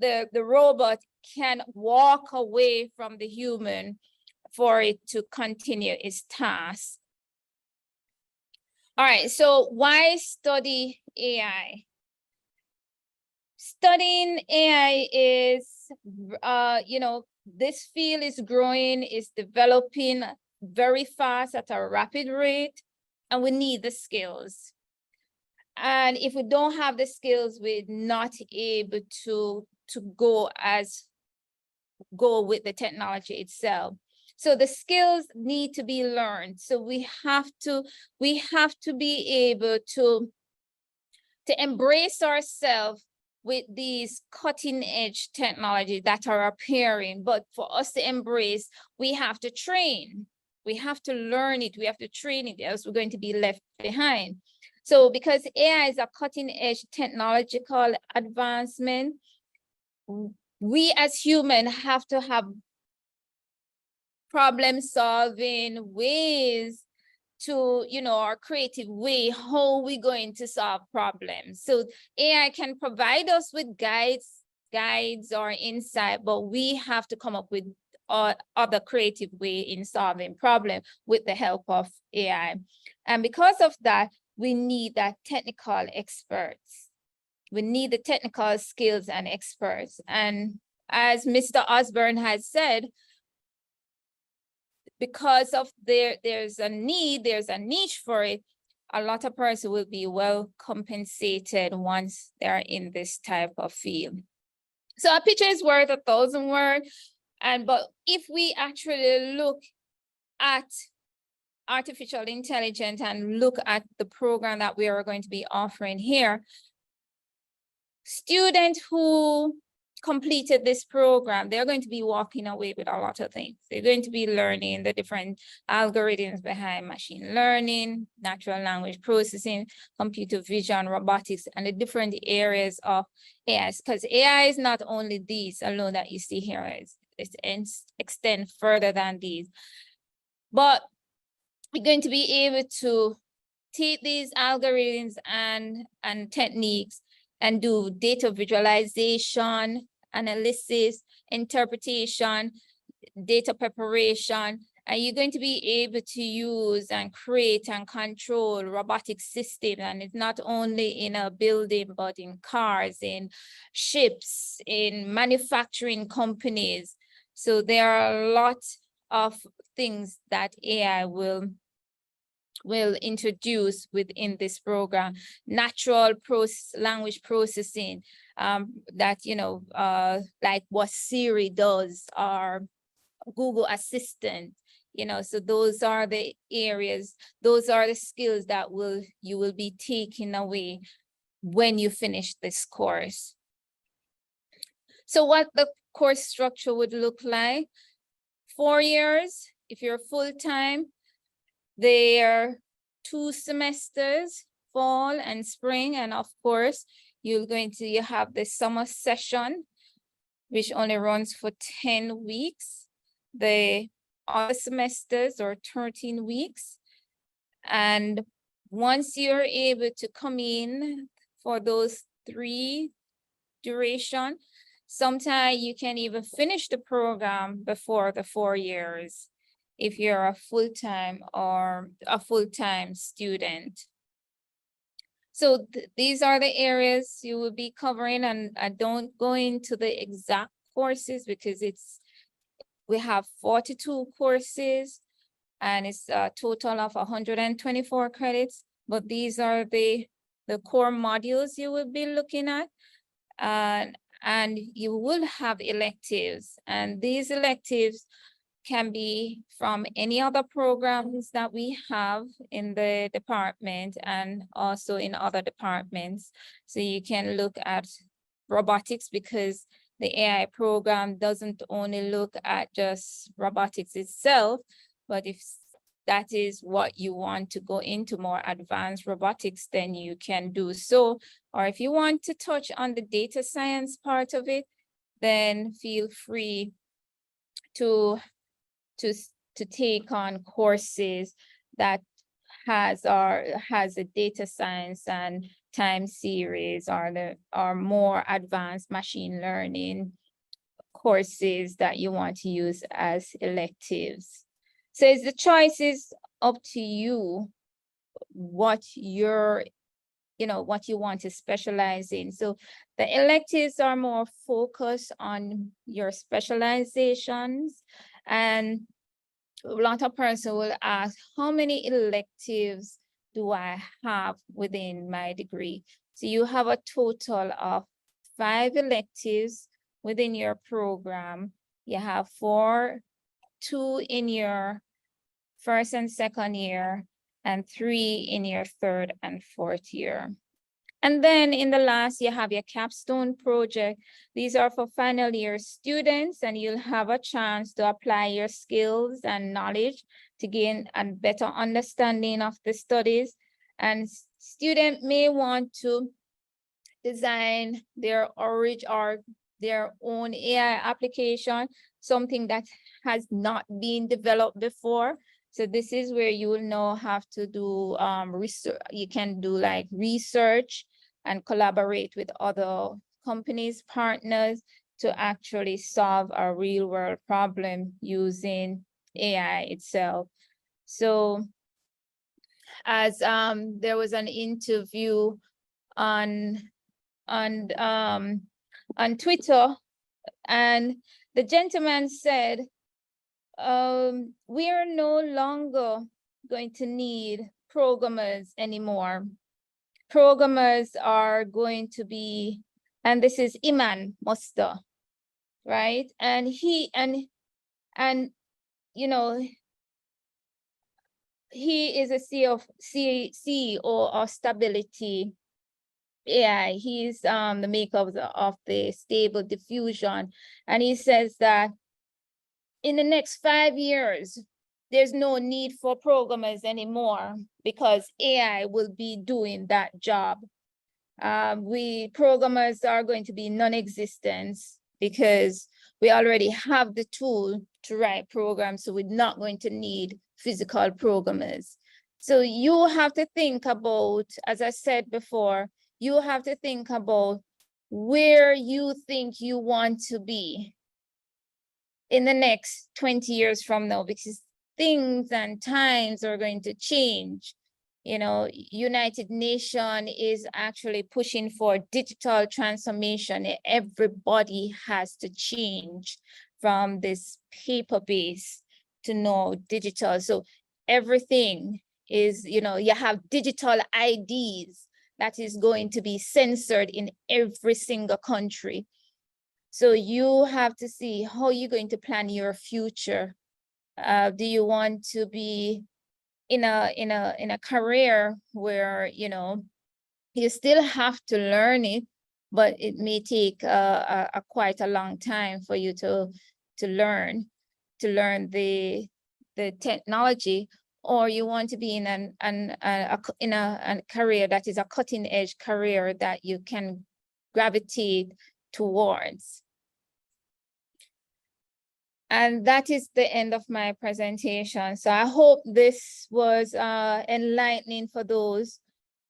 the robot can walk away from the human for it to continue its task. All right, so why study AI? Studying AI is, you know, this field is growing, is developing very fast at a rapid rate, and we need the skills. And if we don't have the skills, we're not able to go with the technology itself. So the skills need to be learned. So we have to be able to embrace ourselves with these cutting edge technology that are appearing. But for us to embrace, we have to train. We have to learn it. We have to train it, else we're going to be left behind. So because AI is a cutting edge technological advancement, we as humans have to have problem solving ways to, our creative way, how we going to solve problems. So AI can provide us with guides or insight, but we have to come up with other creative way in solving problem with the help of AI. And because of that, we need that technical experts. We need the technical skills and experts. And as Mr. Osborne has said, because of there's a niche for it, a lot of persons will be well compensated once they're in this type of field. So a picture is worth 1,000 words. But if we actually look at artificial intelligence and look at the program that we are going to be offering here, students who completed this program, they're going to be walking away with a lot of things. They're going to be learning the different algorithms behind machine learning, natural language processing, computer vision, robotics, and the different areas of AI. Because AI is not only these alone that you see here, it extends further than these. But we're going to be able to take these algorithms and techniques and do data visualization, analysis, interpretation, data preparation, and you're going to be able to use and create and control robotic systems. And it's not only in a building, but in cars, in ships, in manufacturing companies. So there are a lot of things that AI will introduce within this program. Natural language processing, that, like what Siri does, or Google Assistant, so those are the areas, those are the skills that you will be taking away when you finish this course. So what the course structure would look like: 4 years, if you're full-time, there are 2 semesters, fall and spring, and of course, you have the summer session, which only runs for 10 weeks. The other semesters are 13 weeks. And once you're able to come in for those 3 duration, sometimes you can even finish the program before the 4 years if you're a full-time or a full-time student. So these are the areas you will be covering, and I don't go into the exact courses because we have 42 courses and it's a total of 124 credits, but these are the core modules you will be looking at. And you will have electives, and these electives can be from any other programs that we have in the department and also in other departments. So you can look at robotics, because the AI program doesn't only look at just robotics itself, but if that is what you want to go into, more advanced robotics, then you can do so. Or if you want to touch on the data science part of it, then feel free to take on courses that has a data science and time series, or more advanced machine learning courses that you want to use as electives. So the choice is up to you, what you want to specialize in. So the electives are more focused on your specializations, and a lot of persons will ask, how many electives do I have within my degree? So you have a total of 5 electives within your program. You have 2 in your first and second year, and 3 in your third and fourth year. And then in the last, you have your capstone project. These are for final year students, and you'll have a chance to apply your skills and knowledge to gain a better understanding of the studies. And students may want to design their own AI application, something that has not been developed before. So this is where you will now have to do research. You can do like research and collaborate with other companies, partners, to actually solve a real world problem using AI itself. So as there was an interview on Twitter, and the gentleman said, we are no longer going to need programmers anymore. Programmers are going to be, and this is Iman Musta, right? And he you know, he is a CEO of Stability AI. He's the maker of the Stable Diffusion, and he says that in the next 5 years, there's no need for programmers anymore because AI will be doing that job. Programmers are going to be non-existent because we already have the tool to write programs, so we're not going to need physical programmers. So you have to think about, as I said before, you have to think about where you think you want to be in the next 20 years from now, because things and times are going to change. You know, United Nations is actually pushing for digital transformation. Everybody has to change from this paper-based to now digital. So everything is, you know, you have digital IDs that is going to be censored in every single country. So you have to see how you're going to plan your future. Do you want to be in a career where, you know, you still have to learn it, but it may take quite a long time for you to learn the technology, or you want to be in a career that is a cutting edge career that you can gravitate towards. And that is the end of my presentation. So I hope this was enlightening for those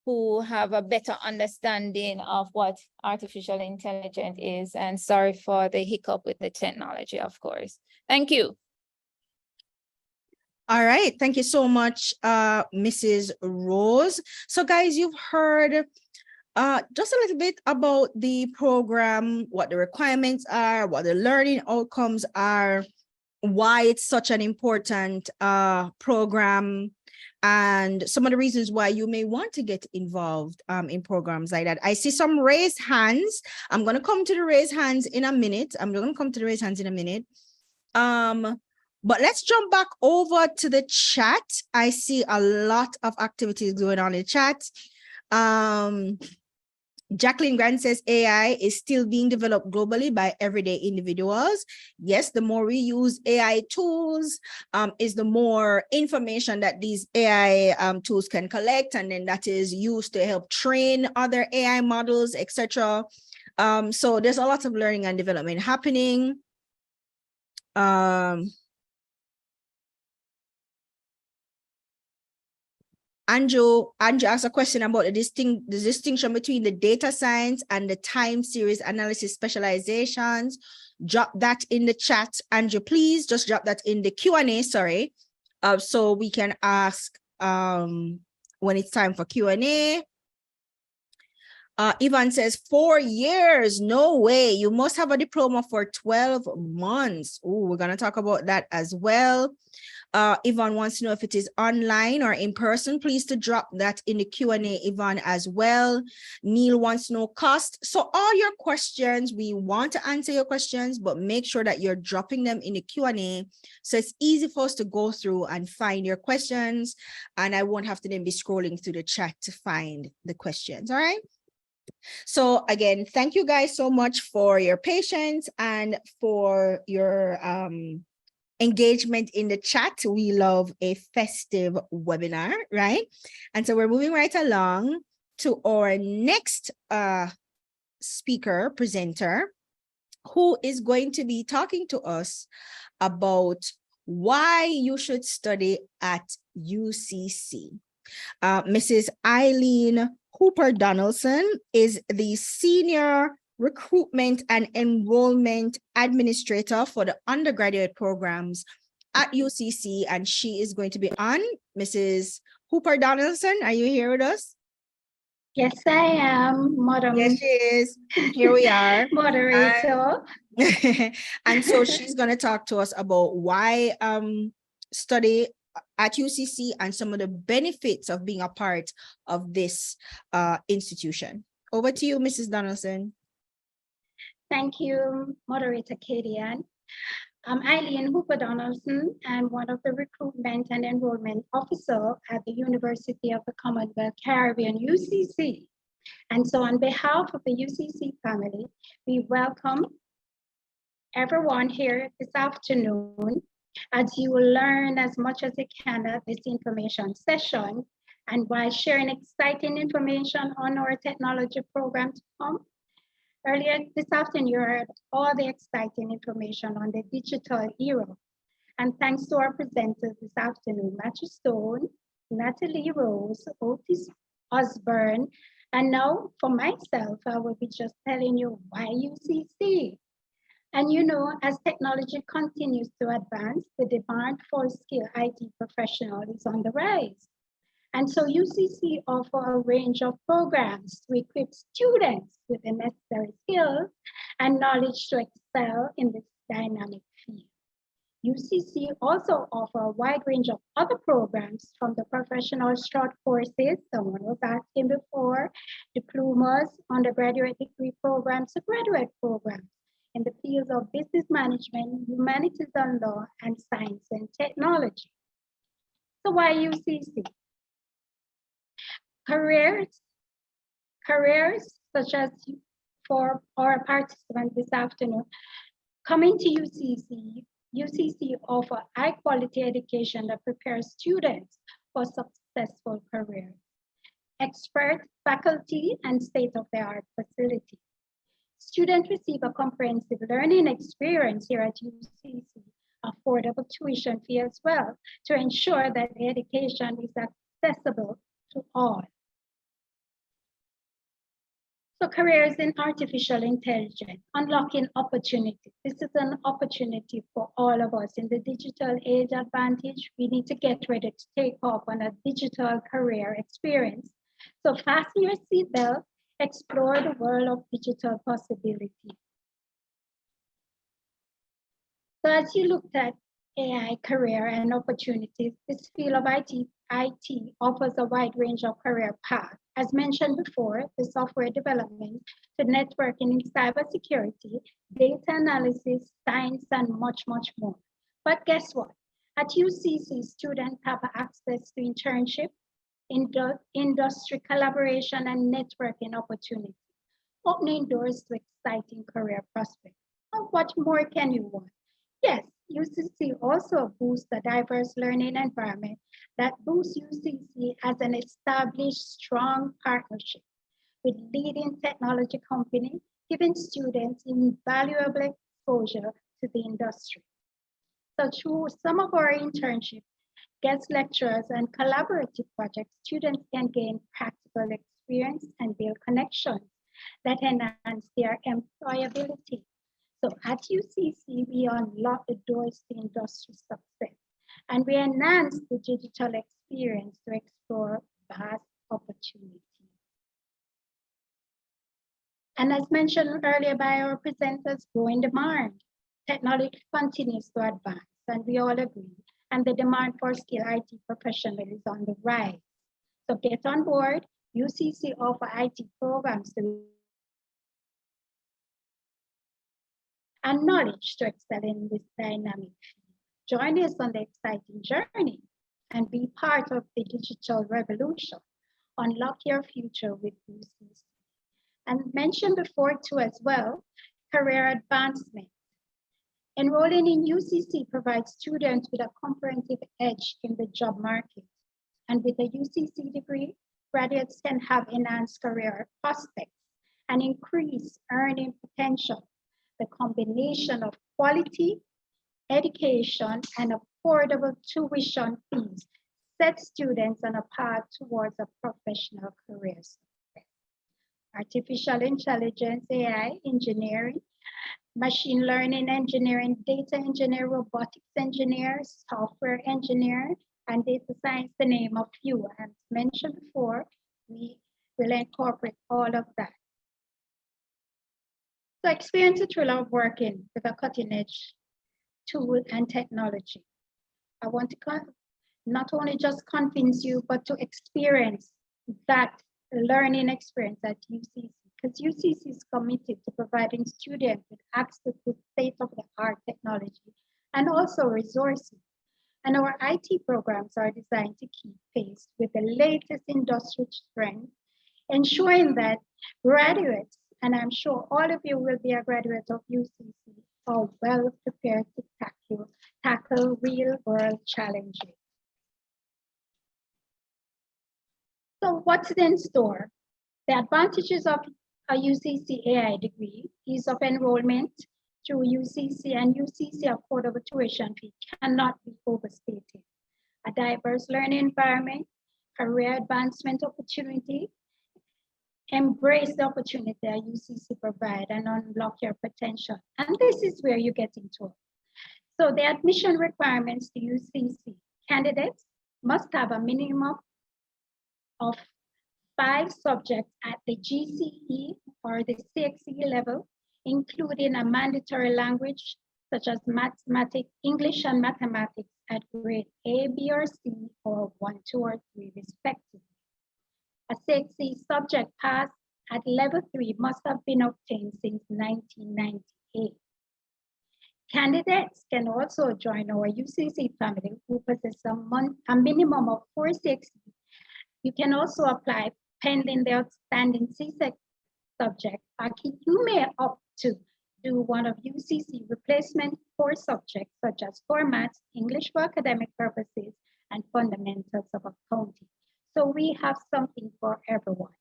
who have a better understanding of what artificial intelligence is. And sorry for the hiccup with the technology, of course. Thank you. All right. Thank you so much, Mrs. Rose. So guys, you've heard just a little bit about the program, what the requirements are, what the learning outcomes are, why it's such an important program, and some of the reasons why you may want to get involved in programs like that. I see some raised hands. I'm going to come to the raised hands in a minute. But let's jump back over to the chat. I see a lot of activities going on in the chat. Jacqueline Grant says AI is still being developed globally by everyday individuals. Yes, the more we use AI tools, is the more information that these AI tools can collect, and then that is used to help train other AI models, etc. So there's a lot of learning and development happening. Andrew asked a question about the distinction between the data science and the time series analysis specializations. Drop that in the chat, Andrew, please just drop that in the Q&A, sorry, so we can ask when it's time for Q&A. Ivan says 4 years, no way, you must have a diploma for 12 months. Oh, we're gonna talk about that as well. Yvonne wants to know if it is online or in person. Please to drop that in the Q&A, Yvonne, as well. Neil wants to know cost. So all your questions, we want to answer your questions, but make sure that you're dropping them in the Q&A, so it's easy for us to go through and find your questions, and I won't have to then be scrolling through the chat to find the questions. All right. So again, thank you guys so much for your patience and for your engagement in the chat. We love a festive webinar, right? And so we're moving right along to our next presenter, who is going to be talking to us about why you should study at UCC. Mrs. Eileen Hooper Donaldson is the Senior Recruitment and Enrollment Administrator for the undergraduate programs at UCC, and she is going to be on. Mrs. Hooper Donaldson, are you here with us? Yes, I am, Madam. Yes, she is. Here we are. Moderator. And so she's going to talk to us about why study at UCC and some of the benefits of being a part of this institution. Over to you, Mrs. Donaldson. Thank you, Moderator Katie Ann. I'm Eileen Hooper Donaldson. I'm one of the recruitment and enrollment officer at the University of the Commonwealth Caribbean, UCC. And so on behalf of the UCC family, we welcome everyone here this afternoon as you will learn as much as you can at this information session, and while sharing exciting information on our technology program to come. Earlier this afternoon, you heard all the exciting information on the digital era. And thanks to our presenters this afternoon, Matthew Stone, Natalie Rose, Otis Osborne, and now for myself, I will be just telling you why UCC. And you know, as technology continues to advance, the demand for skilled IT professionals is on the rise. And so UCC offers a range of programs to equip students with the necessary skills and knowledge to excel in this dynamic field. UCC also offers a wide range of other programs, from the professional short courses, someone was asking before, diplomas, undergraduate degree programs, to graduate programs in the fields of business management, humanities and law, and science and technology. So why UCC? Careers such as for our participants this afternoon, coming to UCC offer high quality education that prepares students for successful careers. Expert faculty and state-of-the-art facilities. Students receive a comprehensive learning experience here at UCC, affordable tuition fee as well, to ensure that the education is accessible to all. So careers in artificial intelligence, unlocking opportunities. This is an opportunity for all of us in the digital age advantage. We need to get ready to take off on a digital career experience. So fasten your seatbelt, explore the world of digital possibility. So as you looked at AI career and opportunities, this field of IT offers a wide range of career paths. As mentioned before, the software development to networking in cybersecurity, data analysis, science, and much, much more. But guess what? At UCC, students have access to internship, industry collaboration, and networking opportunities, opening doors to exciting career prospects. And what more can you want? Yes, UCC also boosts a diverse learning environment that boosts UCC as an established, strong partnership with leading technology companies, giving students invaluable exposure to the industry. So through some of our internships, guest lecturers, and collaborative projects, students can gain practical experience and build connections that enhance their employability. So at UCC, we unlock the doors to industry success, and we enhance the digital experience to explore vast opportunities. And as mentioned earlier by our presenters, growing demand. Technology continues to advance, and we all agree, and the demand for skilled IT professionals is on the rise. So get on board. UCC offers IT programs and knowledge to excel in this dynamic field. Join us on the exciting journey and be part of the digital revolution. Unlock your future with UCC. And mentioned before too as well, career advancement. Enrolling in UCC provides students with a comprehensive edge in the job market. And with a UCC degree, graduates can have enhanced career prospects and increased earning potential. The combination of quality, education, and a affordable tuition fees set students on a path towards a professional career success. Artificial intelligence, AI, engineering, machine learning engineering, data engineer, robotics engineer, software engineer, and data science, to name a few. As mentioned before, we will incorporate all of that. So experience the thrill of working with a cutting edge tool and technology. I want to not only just convince you, but to experience that learning experience at UCC, because UCC is committed to providing students with access to state-of-the-art technology and also resources. And our IT programs are designed to keep pace with the latest industry trends, ensuring that graduates, and I'm sure all of you will be a graduate of UCC, are well prepared to tackle real-world challenges. So what's in store? The advantages of a UCC AI degree, ease of enrollment through UCC and UCC affordable tuition fee cannot be overstated. A diverse learning environment, career advancement opportunity, embrace the opportunity that UCC provide and unlock your potential. And this is where you get into it. So the admission requirements to UCC, candidates must have a minimum of 5 subjects at the GCE or the CXE level, including a mandatory language such as mathematics, English and mathematics at grade A, B, or C, or 1, 2, or 3 respectively. A CXE subject pass at level 3 must have been obtained since 1998. Candidates can also join our UCC family who possess a minimum of 4 CXE. You can also apply pending the outstanding CSEC subject. You may opt to do one of UCC replacement core subjects such as formats, English for academic purposes, and fundamentals of accounting. So we have something for everyone.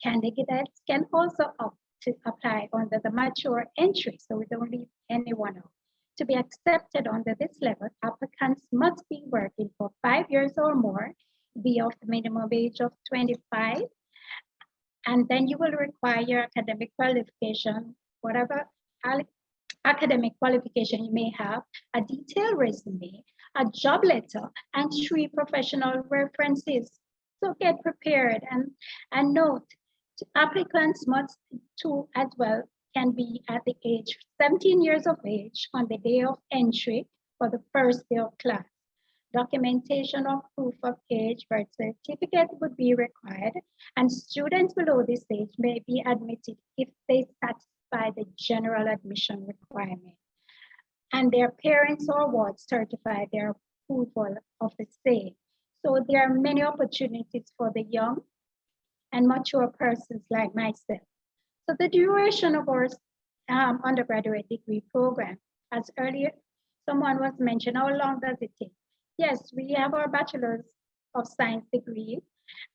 Candidates can also opt to apply under the mature entry, so we don't leave anyone out. To be accepted under this level, applicants must be working for 5 years or more, be of the minimum age of 25, and then you will require your academic qualification, whatever academic qualification you may have, a detailed resume, a job letter, and 3 professional references. So get prepared and note, applicants must too as well can be at the age 17 years of age on the day of entry for the first day of class. Documentation of proof of age, birth certificate would be required, and students below this age may be admitted if they satisfy the general admission requirement, and their parents or wards certify their approval of the same. So there are many opportunities for the young and mature persons like myself. So the duration of our undergraduate degree program, as earlier someone was mentioned, how long does it take? Yes, we have our Bachelor's of Science degree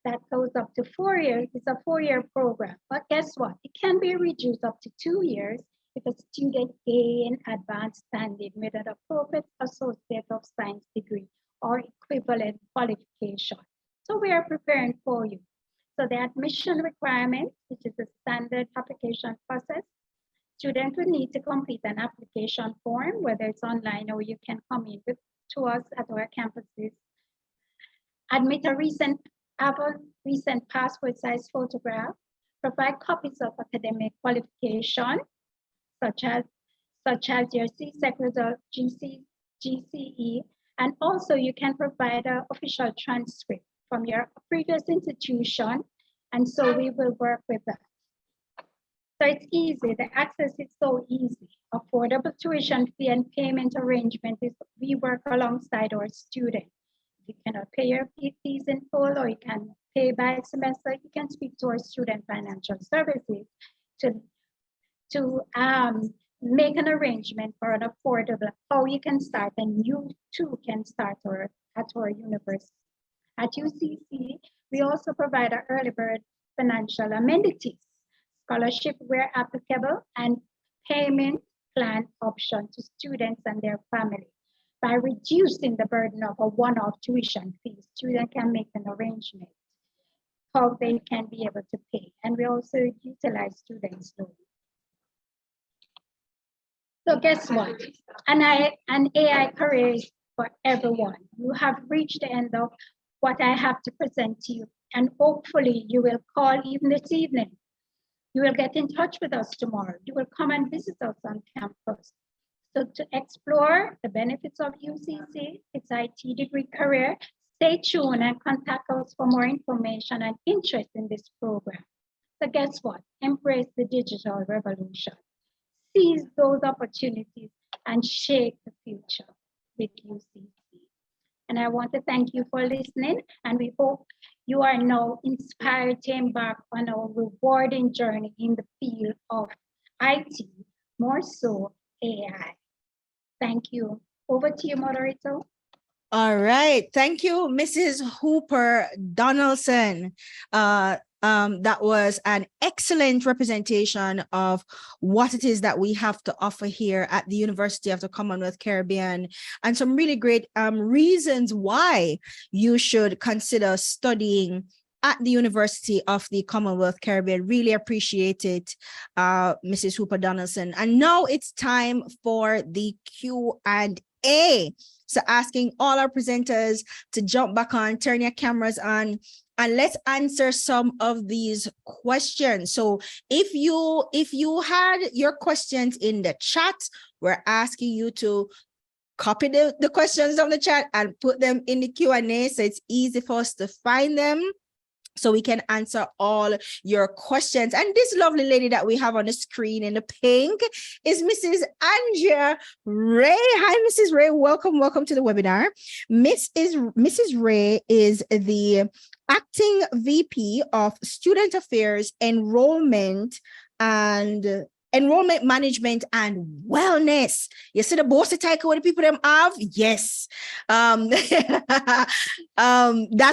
that goes up to 4 years. It's a 4-year program, but guess what? It can be reduced up to 2 years if a student gain advanced standing with an appropriate Associate of Science degree or equivalent qualification. So we are preparing for you. So the admission requirement, which is a standard application process, students will need to complete an application form, whether it's online or you can come in to us at our campuses. Admit a recent passport size photograph, provide copies of academic qualification, such as your CSEC result, GCE, and also you can provide an official transcript from your previous institution, and so we will work with that. So it's easy, the access is so easy. Affordable tuition fee and payment arrangement is, we work alongside our students. You cannot pay your fees in full or you can pay by semester, you can speak to our student financial services to make an arrangement for an affordable, how you can start, and you too can start at our university. At UCC, we also provide an early bird financial amenities, scholarship where applicable, and payment plan option to students and their family. by reducing the burden of a one-off tuition fee. Students can make an arrangement how they can be able to pay. And we also utilize students' loan. So guess what? An AI career is for everyone. You have reached the end of what I have to present to you. And hopefully you will call even this evening. You will get in touch with us tomorrow. You will come and visit us on campus. So to explore the benefits of UCC, its IT degree career, stay tuned and contact us for more information and interest in this program. So guess what? Embrace the digital revolution. Seize those opportunities and shape the future with UCC. And I want to thank you for listening, and we hope you are now inspired to embark on a rewarding journey in the field of IT, more so AI. Thank you. Over to you, moderator. All right. Thank you, Mrs. Hooper Donaldson. That was an excellent representation of what it is that we have to offer here at the University of the Commonwealth Caribbean, and some really great reasons why you should consider studying at the University of the Commonwealth Caribbean. Really appreciate it, Mrs. Hooper Donaldson. And now it's time for the Q&A. So asking all our presenters to jump back on, turn your cameras on, and let's answer some of these questions. So if you had your questions in the chat, we're asking you to copy the questions on the chat and put them in the Q&A so it's easy for us to find them, so we can answer all your questions. And this lovely lady that we have on the screen in the pink is Mrs. Andrea Ray. Hi, Mrs. Ray. Welcome to the webinar. Mrs. Ray is the acting VP of Student Affairs, Enrollment Management and Wellness. You see the bossy title what the people them have? Yes. That's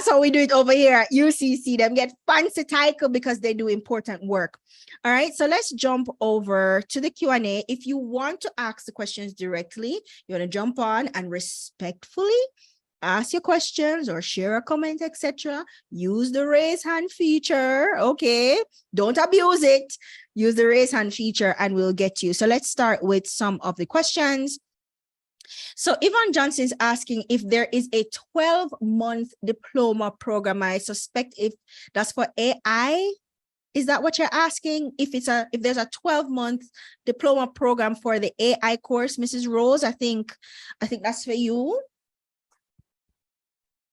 how we do it over here at UCC. Them get fancy title because they do important work. All right, so let's jump over to the Q&A. If you want to ask the questions directly, you want to jump on and respectfully ask your questions or share a comment, etc. Use the raise hand feature. Okay, don't abuse it. Use the raise hand feature and we'll get you. So let's start with some of the questions. So Yvonne Johnson is asking if there is a 12-month diploma program. I suspect if that's for AI. Is that what you're asking? If there's a 12-month diploma program for the AI course, Mrs. Rose, I think that's for you.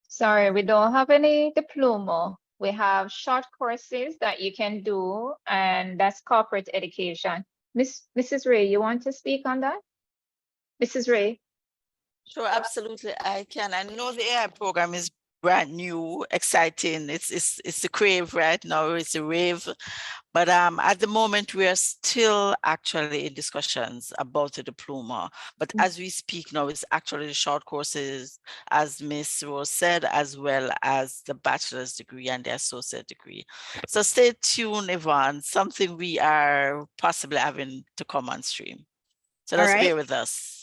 Sorry, we don't have any diploma. We have short courses that you can do, and that's corporate education. Mrs. Ray, you want to speak on that? Mrs. Ray? Sure, absolutely, I can. I know the AI program is brand new, exciting. It's the crave right now. It's a rave, but at the moment we are still actually in discussions about the diploma. But as we speak now, it's actually the short courses, as Miss Rose said, as well as the bachelor's degree and the associate degree. So stay tuned, Yvonne. Something we are possibly having to come on stream. So let's bear with us.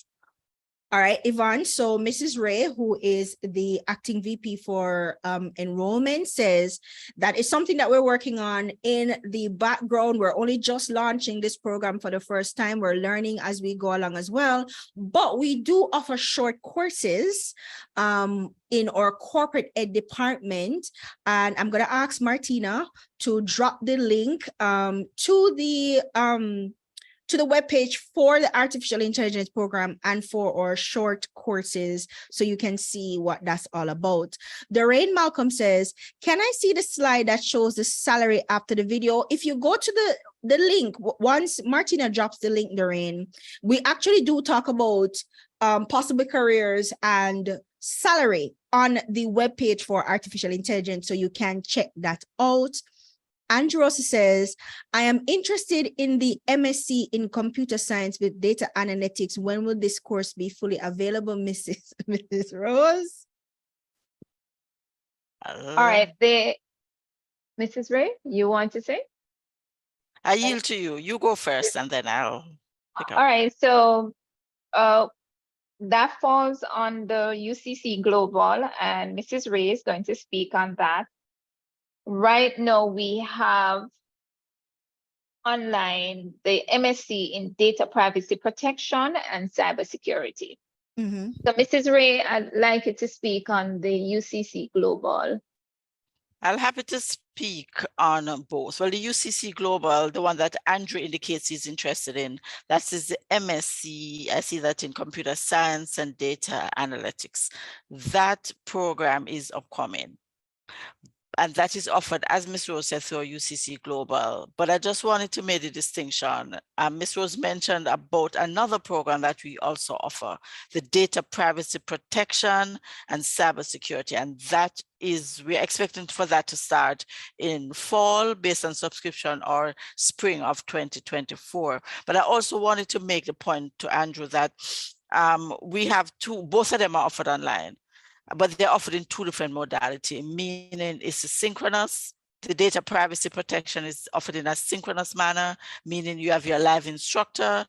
All right, Yvonne. So Mrs. Ray, who is the acting VP for enrollment, says that is something that we're working on in the background. We're only just launching this program for the first time. We're learning as we go along as well. But we do offer short courses in our corporate ed department. And I'm going to ask Martina to drop the link to the webpage for the artificial intelligence program and for our short courses, so you can see what that's all about. Doreen Malcolm says, can I see the slide that shows the salary after the video? If you go to the link, once Martina drops the link, Doreen, we actually do talk about possible careers and salary on the webpage for artificial intelligence, so you can check that out. Andrew also says, I am interested in the MSc in computer science with data analytics. When will this course be fully available, Mrs. Rose? All right, Mrs. Ray, you want to say? I yield to you. You go first and then I'll pick up. All right, so that falls on the UCC Global, and Mrs. Ray is going to speak on that. Right now, we have online the MSc in Data Privacy Protection and Cybersecurity. Mhm. So Mrs. Ray, I'd like you to speak on the UCC Global. I'm happy to speak on both. Well, the UCC Global, the one that Andrew indicates he's interested in, that is the MSc. I see that in Computer Science and Data Analytics. That program is upcoming. And that is offered, as Ms. Rose said, through UCC Global. But I just wanted to make a distinction. Ms. Rose mentioned about another program that we also offer, the Data Privacy Protection and Cybersecurity. And that is, we're expecting for that to start in fall based on subscription or spring of 2024. But I also wanted to make the point to Andrew that we have both of them are offered online. But they're offered in two different modalities, meaning it's synchronous. The data privacy protection is offered in a synchronous manner, meaning you have your live instructor,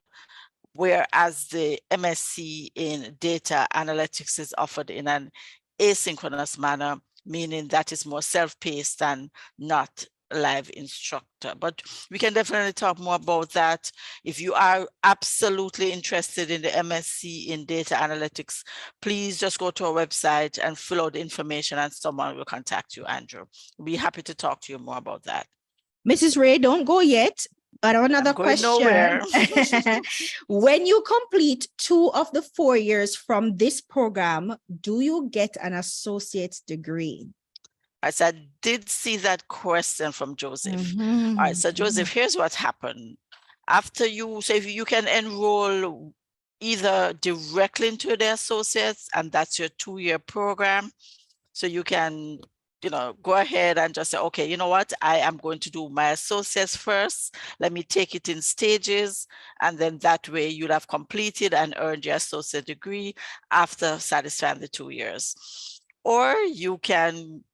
whereas the MSc in data analytics is offered in an asynchronous manner, meaning that is more self-paced and not live instructor. But we can definitely talk more about that. If you are absolutely interested in the MSc in data analytics, please just go to our website and fill out the information and someone will contact you, Andrew. We'll be happy to talk to you more about that. Mrs. Ray, don't go yet. But another I'm going question. nowhere. When you complete 2 of the 4 years from this program, do you get an associate's degree? As I did see that question from Joseph. Mhm, All right, so Joseph, here's what happened. After you, so if you can enroll either directly into the associates, and that's your 2-year program. So you can, go ahead and just say, okay, you know what, I am going to do my associates first. Let me take it in stages. And then that way you'll have completed and earned your associate degree after satisfying the 2 years. Or you can,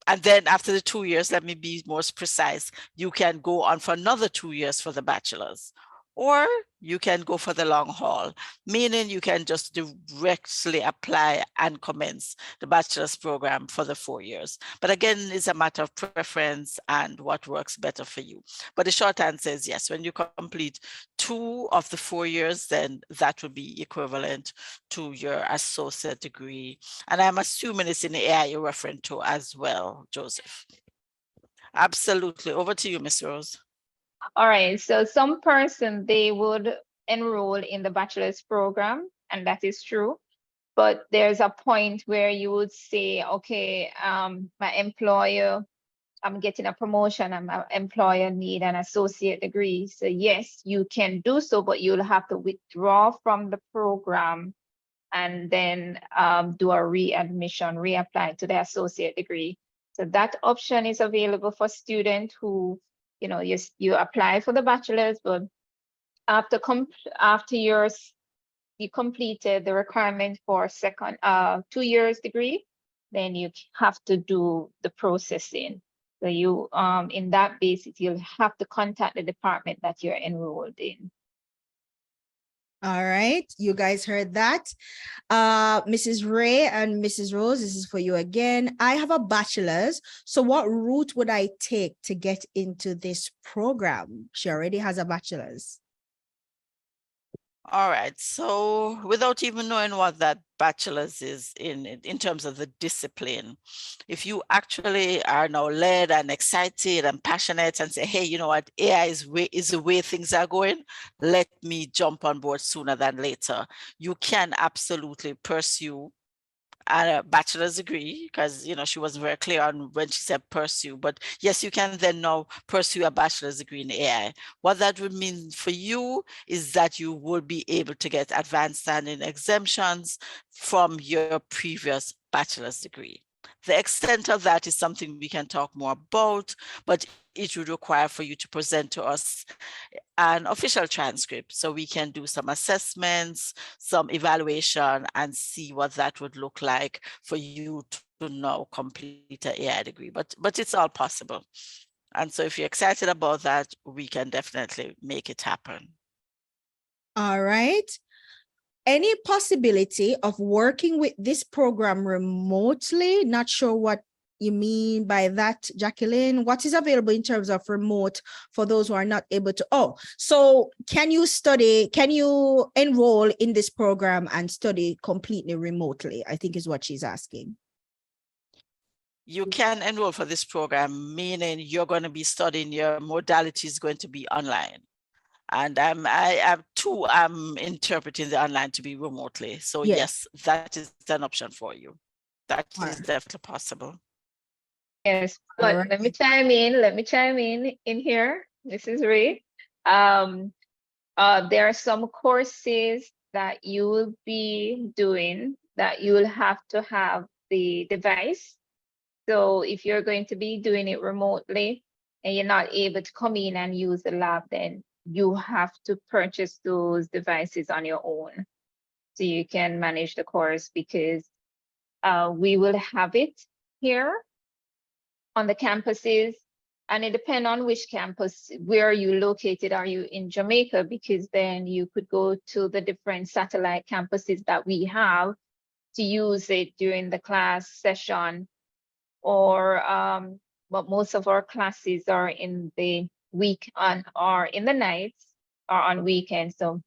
and then after the 2 years, let me be more precise, you can go on for another 2 years for the bachelor's. Or you can go for the long haul, meaning you can just directly apply and commence the bachelor's program for the 4 years. But again, it's a matter of preference and what works better for you. But the short answer is yes, when you complete 2 of the 4 years, then that will be equivalent to your associate degree. And I'm assuming it's in the AI you're referring to as well, Joseph. Absolutely. Over to you, Ms. Rose. All right, so some person, they would enroll in the bachelor's program, and that is true. But there's a point where you would say, okay, my employer, I'm getting a promotion and my employer need an associate degree. So yes, you can do so, but you'll have to withdraw from the program and then do a readmission, reapply to the associate degree. So that option is available for students who, you apply for the bachelor's, but after you completed the requirement for 2 years degree, then you have to do the processing. So you, in that basis, you'll have to contact the department that you're enrolled in. All right, you guys heard that. Mrs. Ray and Mrs. Rose, this is for you again. I have a bachelor's. So what route would I take to get into this program? She already has a bachelor's. All right, so without even knowing what that bachelor's is in terms of the discipline, if you actually are now led and excited and passionate and say, hey, you know what, AI is the way things are going, let me jump on board sooner than later, you can absolutely pursue a bachelor's degree, because she wasn't very clear on when she said pursue, but yes, you can then now pursue a bachelor's degree in AI. What that would mean for you is that you will be able to get advanced standing exemptions from your previous bachelor's degree. The extent of that is something we can talk more about, but it would require for you to present to us an official transcript so we can do some assessments, some evaluation, and see what that would look like for you to now complete an AI degree. But it's all possible. And so if you're excited about that, we can definitely make it happen. All right. any possibility of working with this program remotely? Not sure what you mean by that, Jacqueline. What is available in terms of remote for those who are not able to? Oh, so can you enroll in this program and study completely remotely? I think is what she's asking. You can enroll for this program, meaning you're going to be studying, your modality is going to be online. And I'm interpreting the online to be remotely. So yes, that is an option for you. That is definitely possible. Yes, but let me chime in here. This is Ray. There are some courses that you will be doing that you will have to have the device. So if you're going to be doing it remotely and you're not able to come in and use the lab, then you have to purchase those devices on your own so you can manage the course, because we will have it here on the campuses, and it depends on which campus, where are you located. Are you in Jamaica? Because then you could go to the different satellite campuses that we have to use it during the class session, or but most of our classes are in the week or in the nights or on weekends. So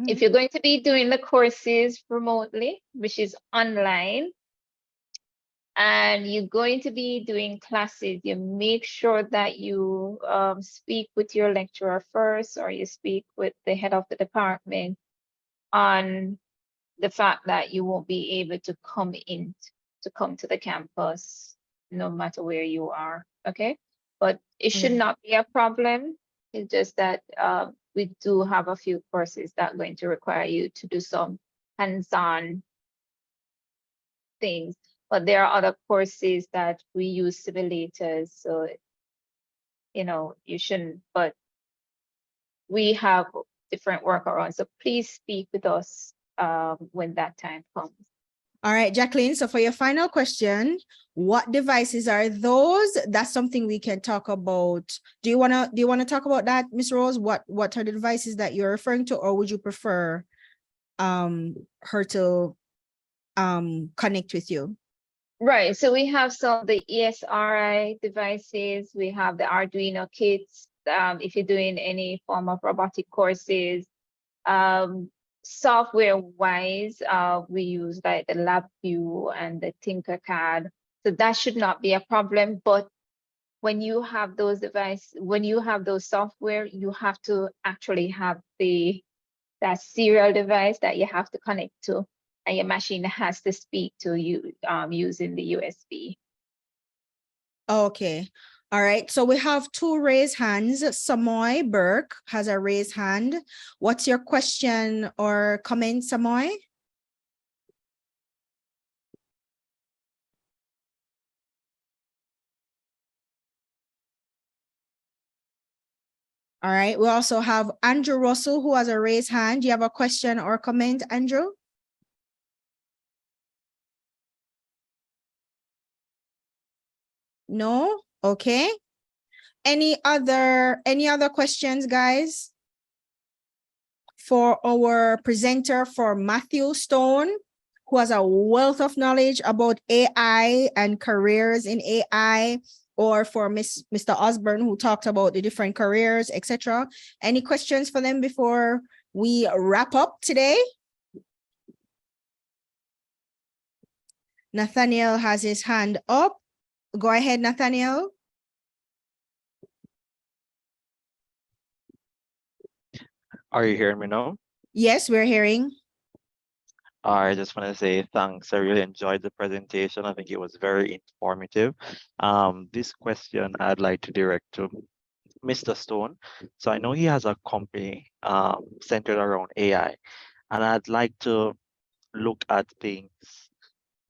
if you're going to be doing the courses remotely, which is online, and you're going to be doing classes, you make sure that you speak with your lecturer first, or you speak with the head of the department on the fact that you won't be able to come to the campus no matter where you are, okay? But it should not be a problem. It's just that we do have a few courses that are going to require you to do some hands-on things. But there are other courses that we use simulators, so you shouldn't, but we have different workarounds. So please speak with us when that time comes. All right, Jacqueline, so for your final question, what devices are those? That's something we can talk about. Do you wanna talk about that, Ms. Rose? What are the devices that you're referring to, or would you prefer her to connect with you? Right, so we have some of the ESRI devices, we have the Arduino kits, if you're doing any form of robotic courses. Software wise, we use like the LabVIEW and the Tinkercad, so that should not be a problem. But when you have those devices, when you have those software, you have to actually have that serial device that you have to connect to, and your machine has to speak to you using the USB. Okay. All right. So we have two raised hands. Samoy Burke has a raised hand. What's your question or comment, Samoy? All right. We also have Andrew Russell who has a raised hand. Do you have a question or comment, Andrew? No? Okay. Any other questions, guys? For our presenter, for Matthew Stone, who has a wealth of knowledge about AI and careers in AI, or for Mr. Osborne, who talked about the different careers, etc. Any questions for them before we wrap up today? Nathaniel has his hand up. Go ahead, Nathaniel. Are you hearing me now? Yes, we're hearing. I just want to say thanks. I really enjoyed the presentation. I think it was very informative. This question I'd like to direct to Mr. Stone. So I know he has a company centered around AI, and I'd like to look at things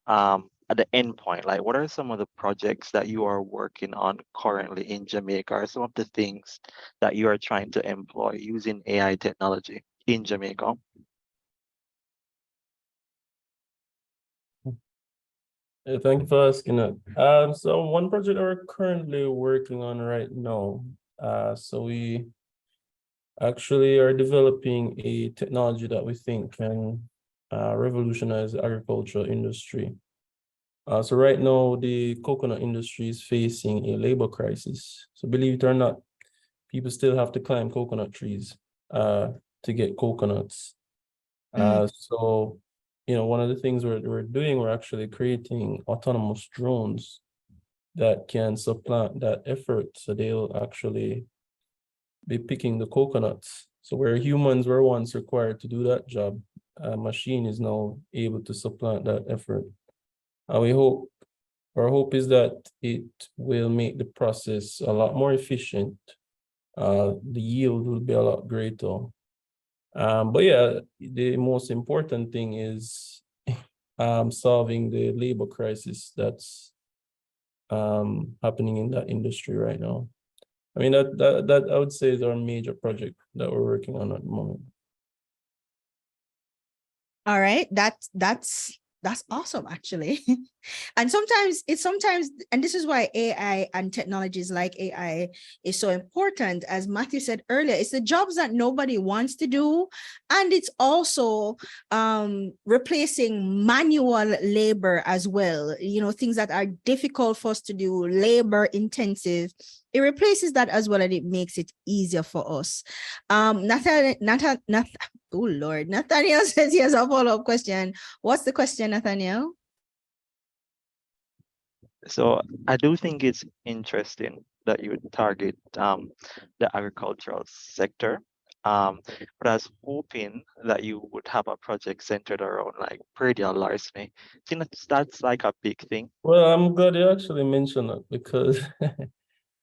at the end point. Like, what are some of the projects that you are working on currently in Jamaica, or some of the things that you are trying to employ using AI technology in Jamaica? Yeah, thank you for asking that. So one project that we're currently working on right now, so we actually are developing a technology that we think can revolutionize the agricultural industry. So right now, the coconut industry is facing a labor crisis. So believe it or not, people still have to climb coconut trees to get coconuts. So, one of the things we're doing, we're actually creating autonomous drones that can supplant that effort. So they'll actually be picking the coconuts. So where humans were once required to do that job, a machine is now able to supplant that effort. And our hope is that it will make the process a lot more efficient. The yield will be a lot greater. But yeah, the most important thing is solving the labor crisis that's happening in that industry right now. I mean, that I would say is our major project that we're working on at the moment. All right, that's awesome, actually. And sometimes, and this is why AI and technologies like AI is so important. As Matthew said earlier, it's the jobs that nobody wants to do. And it's also replacing manual labor as well. Things that are difficult for us to do, labor intensive. It replaces that as well, and it makes it easier for us. Oh Lord, Nathaniel says he has a follow-up question. What's the question, Nathaniel? So I do think it's interesting that you would target the agricultural sector. But I was hoping that you would have a project centered around like predial larceny. I think that's like a big thing. Well, I'm glad you actually mentioned it, because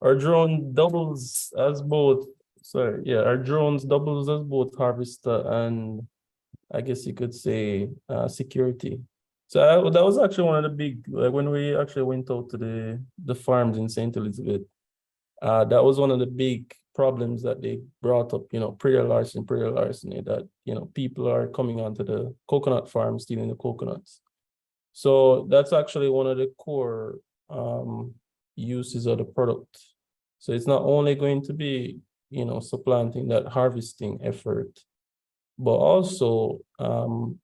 our drone doubles as both, our drones doubles as both harvester and, I guess you could say, security. So that was actually one of the big, like when we actually went out to the farms in St. Elizabeth, that was one of the big problems that they brought up, predial larceny, that, people are coming onto the coconut farm stealing the coconuts. So that's actually one of the core uses of the product. So it's not only going to be, supplanting that harvesting effort, but also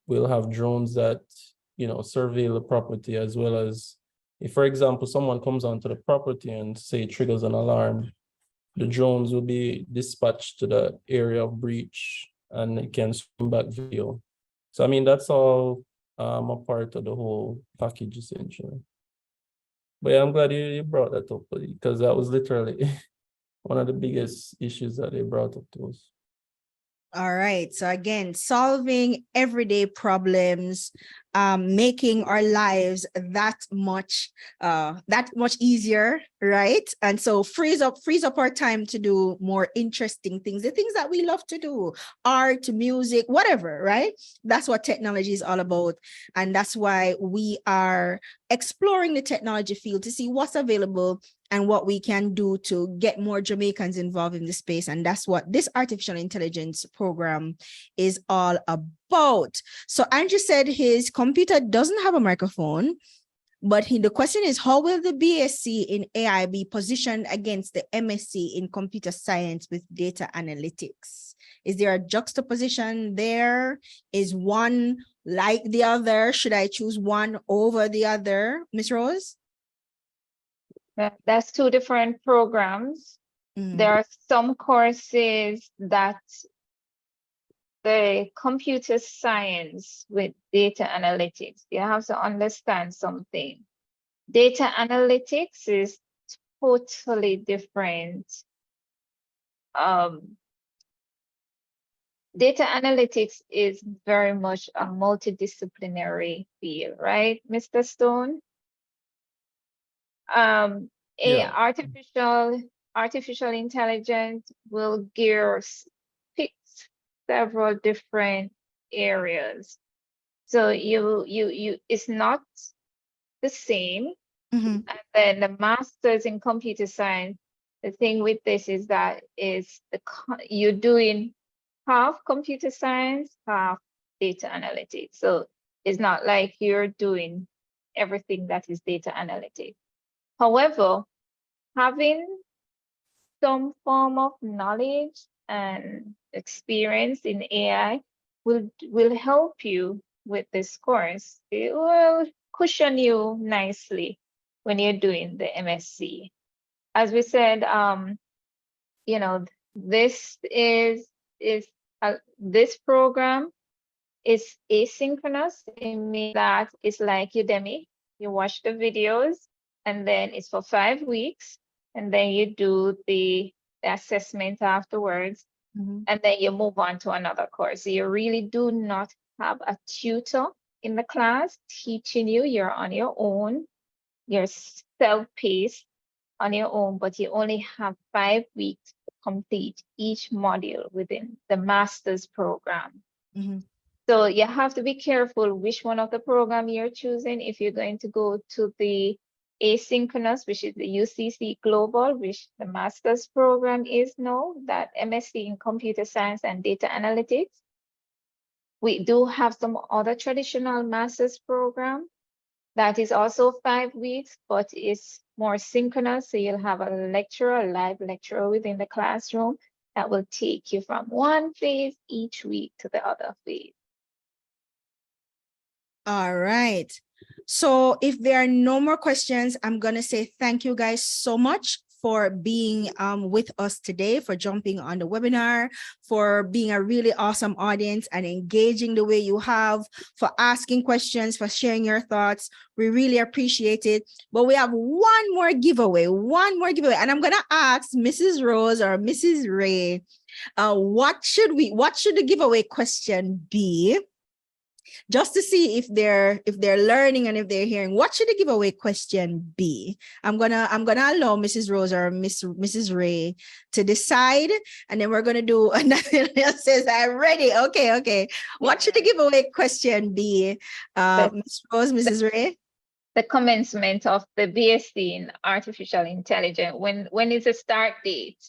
we'll have drones that, surveil the property, as well as if, for example, someone comes onto the property and say triggers an alarm, the drones will be dispatched to the area of breach and it can swim back video. So, I mean, that's all a part of the whole package, essentially. But yeah, I'm glad you brought that up, because that was literally one of the biggest issues that they brought up to us. All right. So again, solving everyday problems, making our lives that much easier, right? And so frees up our time to do more interesting things, the things that we love to do, art, music, whatever, right? That's what technology is all about. And that's why we are exploring the technology field to see what's available and what we can do to get more Jamaicans involved in the space. And that's what this artificial intelligence program is all about. So Andrew said his computer doesn't have a microphone, but the question is, how will the BSc in AI be positioned against the MSc in computer science with data analytics? Is there a juxtaposition there? Is one like the other? Should I choose one over the other, Ms. Rose? That's two different programs. There are some courses that the computer science with data analytics, you have to understand something. Data analytics is totally different. Data analytics is very much a multidisciplinary field, right, Mr. Stone? Artificial intelligence will pick several different areas. So it's not the same. And then the masters in computer science, the thing with this is that you're doing half computer science, half data analytics. So it's not like you're doing everything that is data analytics. However, having some form of knowledge and experience in AI will help you with this course. It will cushion you nicely when you're doing the MSc. As we said, you know, this this program is asynchronous. It means that it's like Udemy. You watch the videos and then it's for 5 weeks, and then you do the assessment afterwards, and then you move on to another course. So you really do not have a tutor in the class teaching you. You're on your own. You're self-paced on your own, but you only have 5 weeks to complete each module within the master's program. So you have to be careful which one of the program you're choosing. If you're going to go to the asynchronous, which is the UCC Global, which the master's program is now, that MSc in Computer Science and Data Analytics. We do have some other traditional master's program that is also 5 weeks, but it's more synchronous. So you'll have a lecturer, a live lecturer within the classroom that will take you from one phase each week to the other phase. All right. So if there are no more questions, I'm going to say thank you guys so much for being with us today, for jumping on the webinar, for being a really awesome audience and engaging the way you have, for asking questions, for sharing your thoughts. We really appreciate it. But we have one more giveaway. And I'm going to ask Mrs. Rose or Mrs. Ray, what should the giveaway question be? Just to see if they're learning and if they're hearing. What should the giveaway question be? I'm gonna allow Mrs. Rose or Mrs. Ray to decide, and then we're gonna do another. Says I'm ready. Okay. What should the giveaway question be? Ms. Rose, Mrs. Ray? The commencement of the BSc in Artificial Intelligence. When is the start date?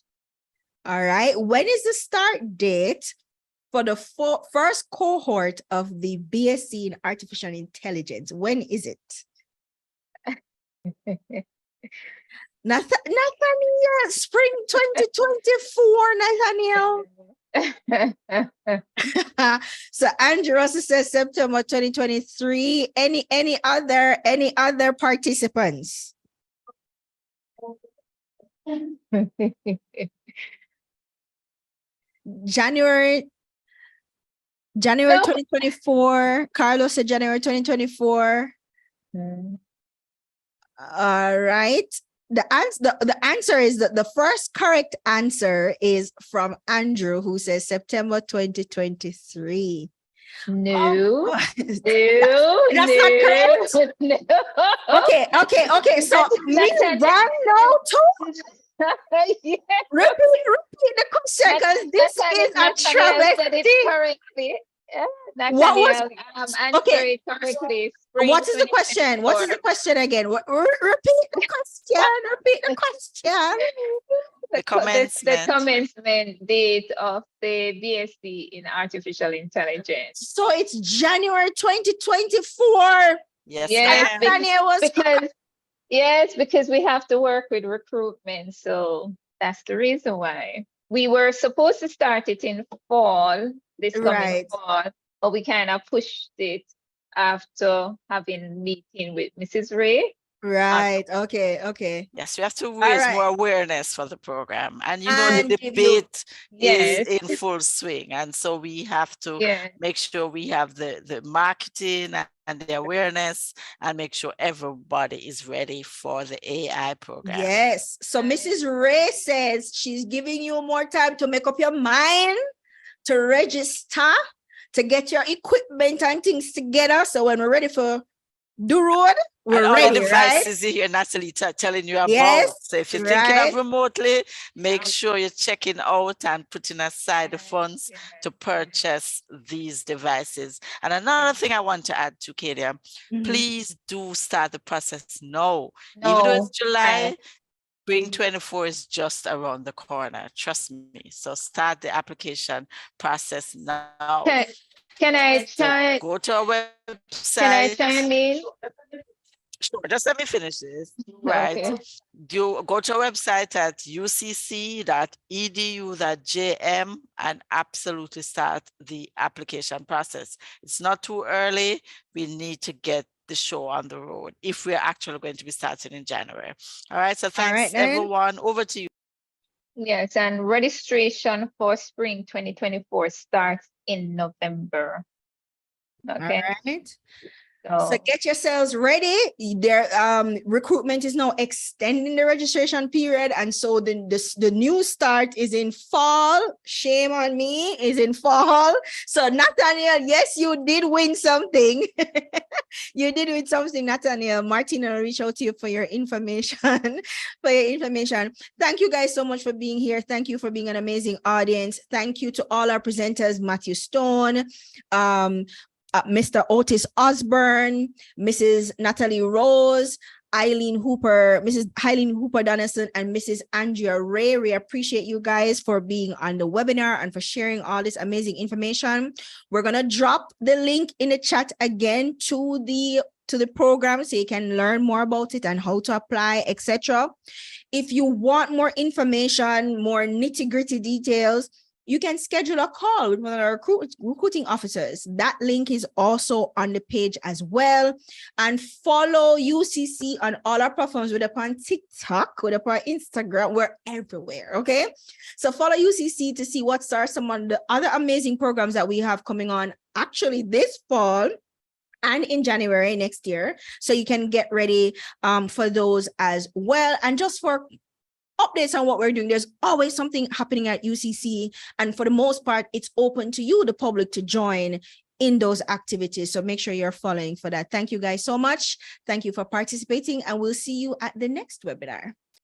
All right. When is the start date for the first cohort of the BSc in Artificial Intelligence? When is it? Nathaniel, spring 2024, Nathaniel. So Andrew also says September 2023. Any other participants? January 2024. Carlos said January 2024. All right. The answer is that the first correct answer is from Andrew, who says September 2023. No. That's not correct. No. Okay. So me run now too. Yes. Repeat the question, because this is a travesty. Nathaniel, answer it correctly. What is the question? What is the question again? Repeat the question. The commencement. The commencement date of the BSc in Artificial Intelligence. So it's January 2024. Yes, because we have to work with recruitment. So that's the reason why. We were supposed to start it in fall, this coming fall, but we kind of pushed it after having meeting with Mrs. Ray. Right. Okay. Yes, we have to raise more awareness for the program. And the debate is in full swing. And so we have to make sure we have the marketing and the awareness and make sure everybody is ready for the AI program. Yes. So Mrs. Ray says she's giving you more time to make up your mind, to register, to get your equipment and things together. So when we're ready for the road, we're and ready, all the devices here, Natalie, telling you about. Yes, So if you're thinking of remotely, make sure you're checking out and putting aside the funds to purchase these devices. And another thing I want to add to Kadia, please do start the process now. Even though it's July, Spring 24 is just around the corner. Trust me. So start the application process now. Can I try? Go to our website. Can I chime in? Sure, just let me finish this, right? Okay. You go to our website at ucc.edu.jm and absolutely start the application process. It's not too early. We need to get the show on the road if we're actually going to be starting in January. All right, so thanks right, then. everyone. Over to you. Yes, and registration for spring 2024 starts in November. Okay. All right. So So get yourselves ready. Their recruitment is now extending the registration period, and so the new start is in fall. Shame on me, is in fall. So Nathaniel, yes, you did win something. You did win something, Nathaniel. Martina will reach out to you for your information. Thank you guys so much for being here. Thank you for being an amazing audience. Thank you to all our presenters, Matthew Stone, Mr. Otis Osborne, Mrs. Natalie Rose, Eileen Hooper, Mrs. Eileen Hooper Donaldson, and Mrs. Andrea Ray. We appreciate you guys for being on the webinar and for sharing all this amazing information. We're gonna drop the link in the chat again to the program so you can learn more about it and how to apply, etc. If you want more information, more nitty-gritty details, you can schedule a call with one of our recruiting officers. That link is also on the page as well. And follow UCC on all our platforms. We're up on TikTok, we're up on Instagram, we're everywhere, okay? So follow UCC to see what are some of the other amazing programs that we have coming on actually this fall and in January next year. So you can get ready for those as well. And just for updates on what we're doing, there's always something happening at UCC, and for the most part it's open to you, the public, to join in those activities. So make sure you're following for that. Thank you guys so much. Thank you for participating, and we'll see you at the next webinar.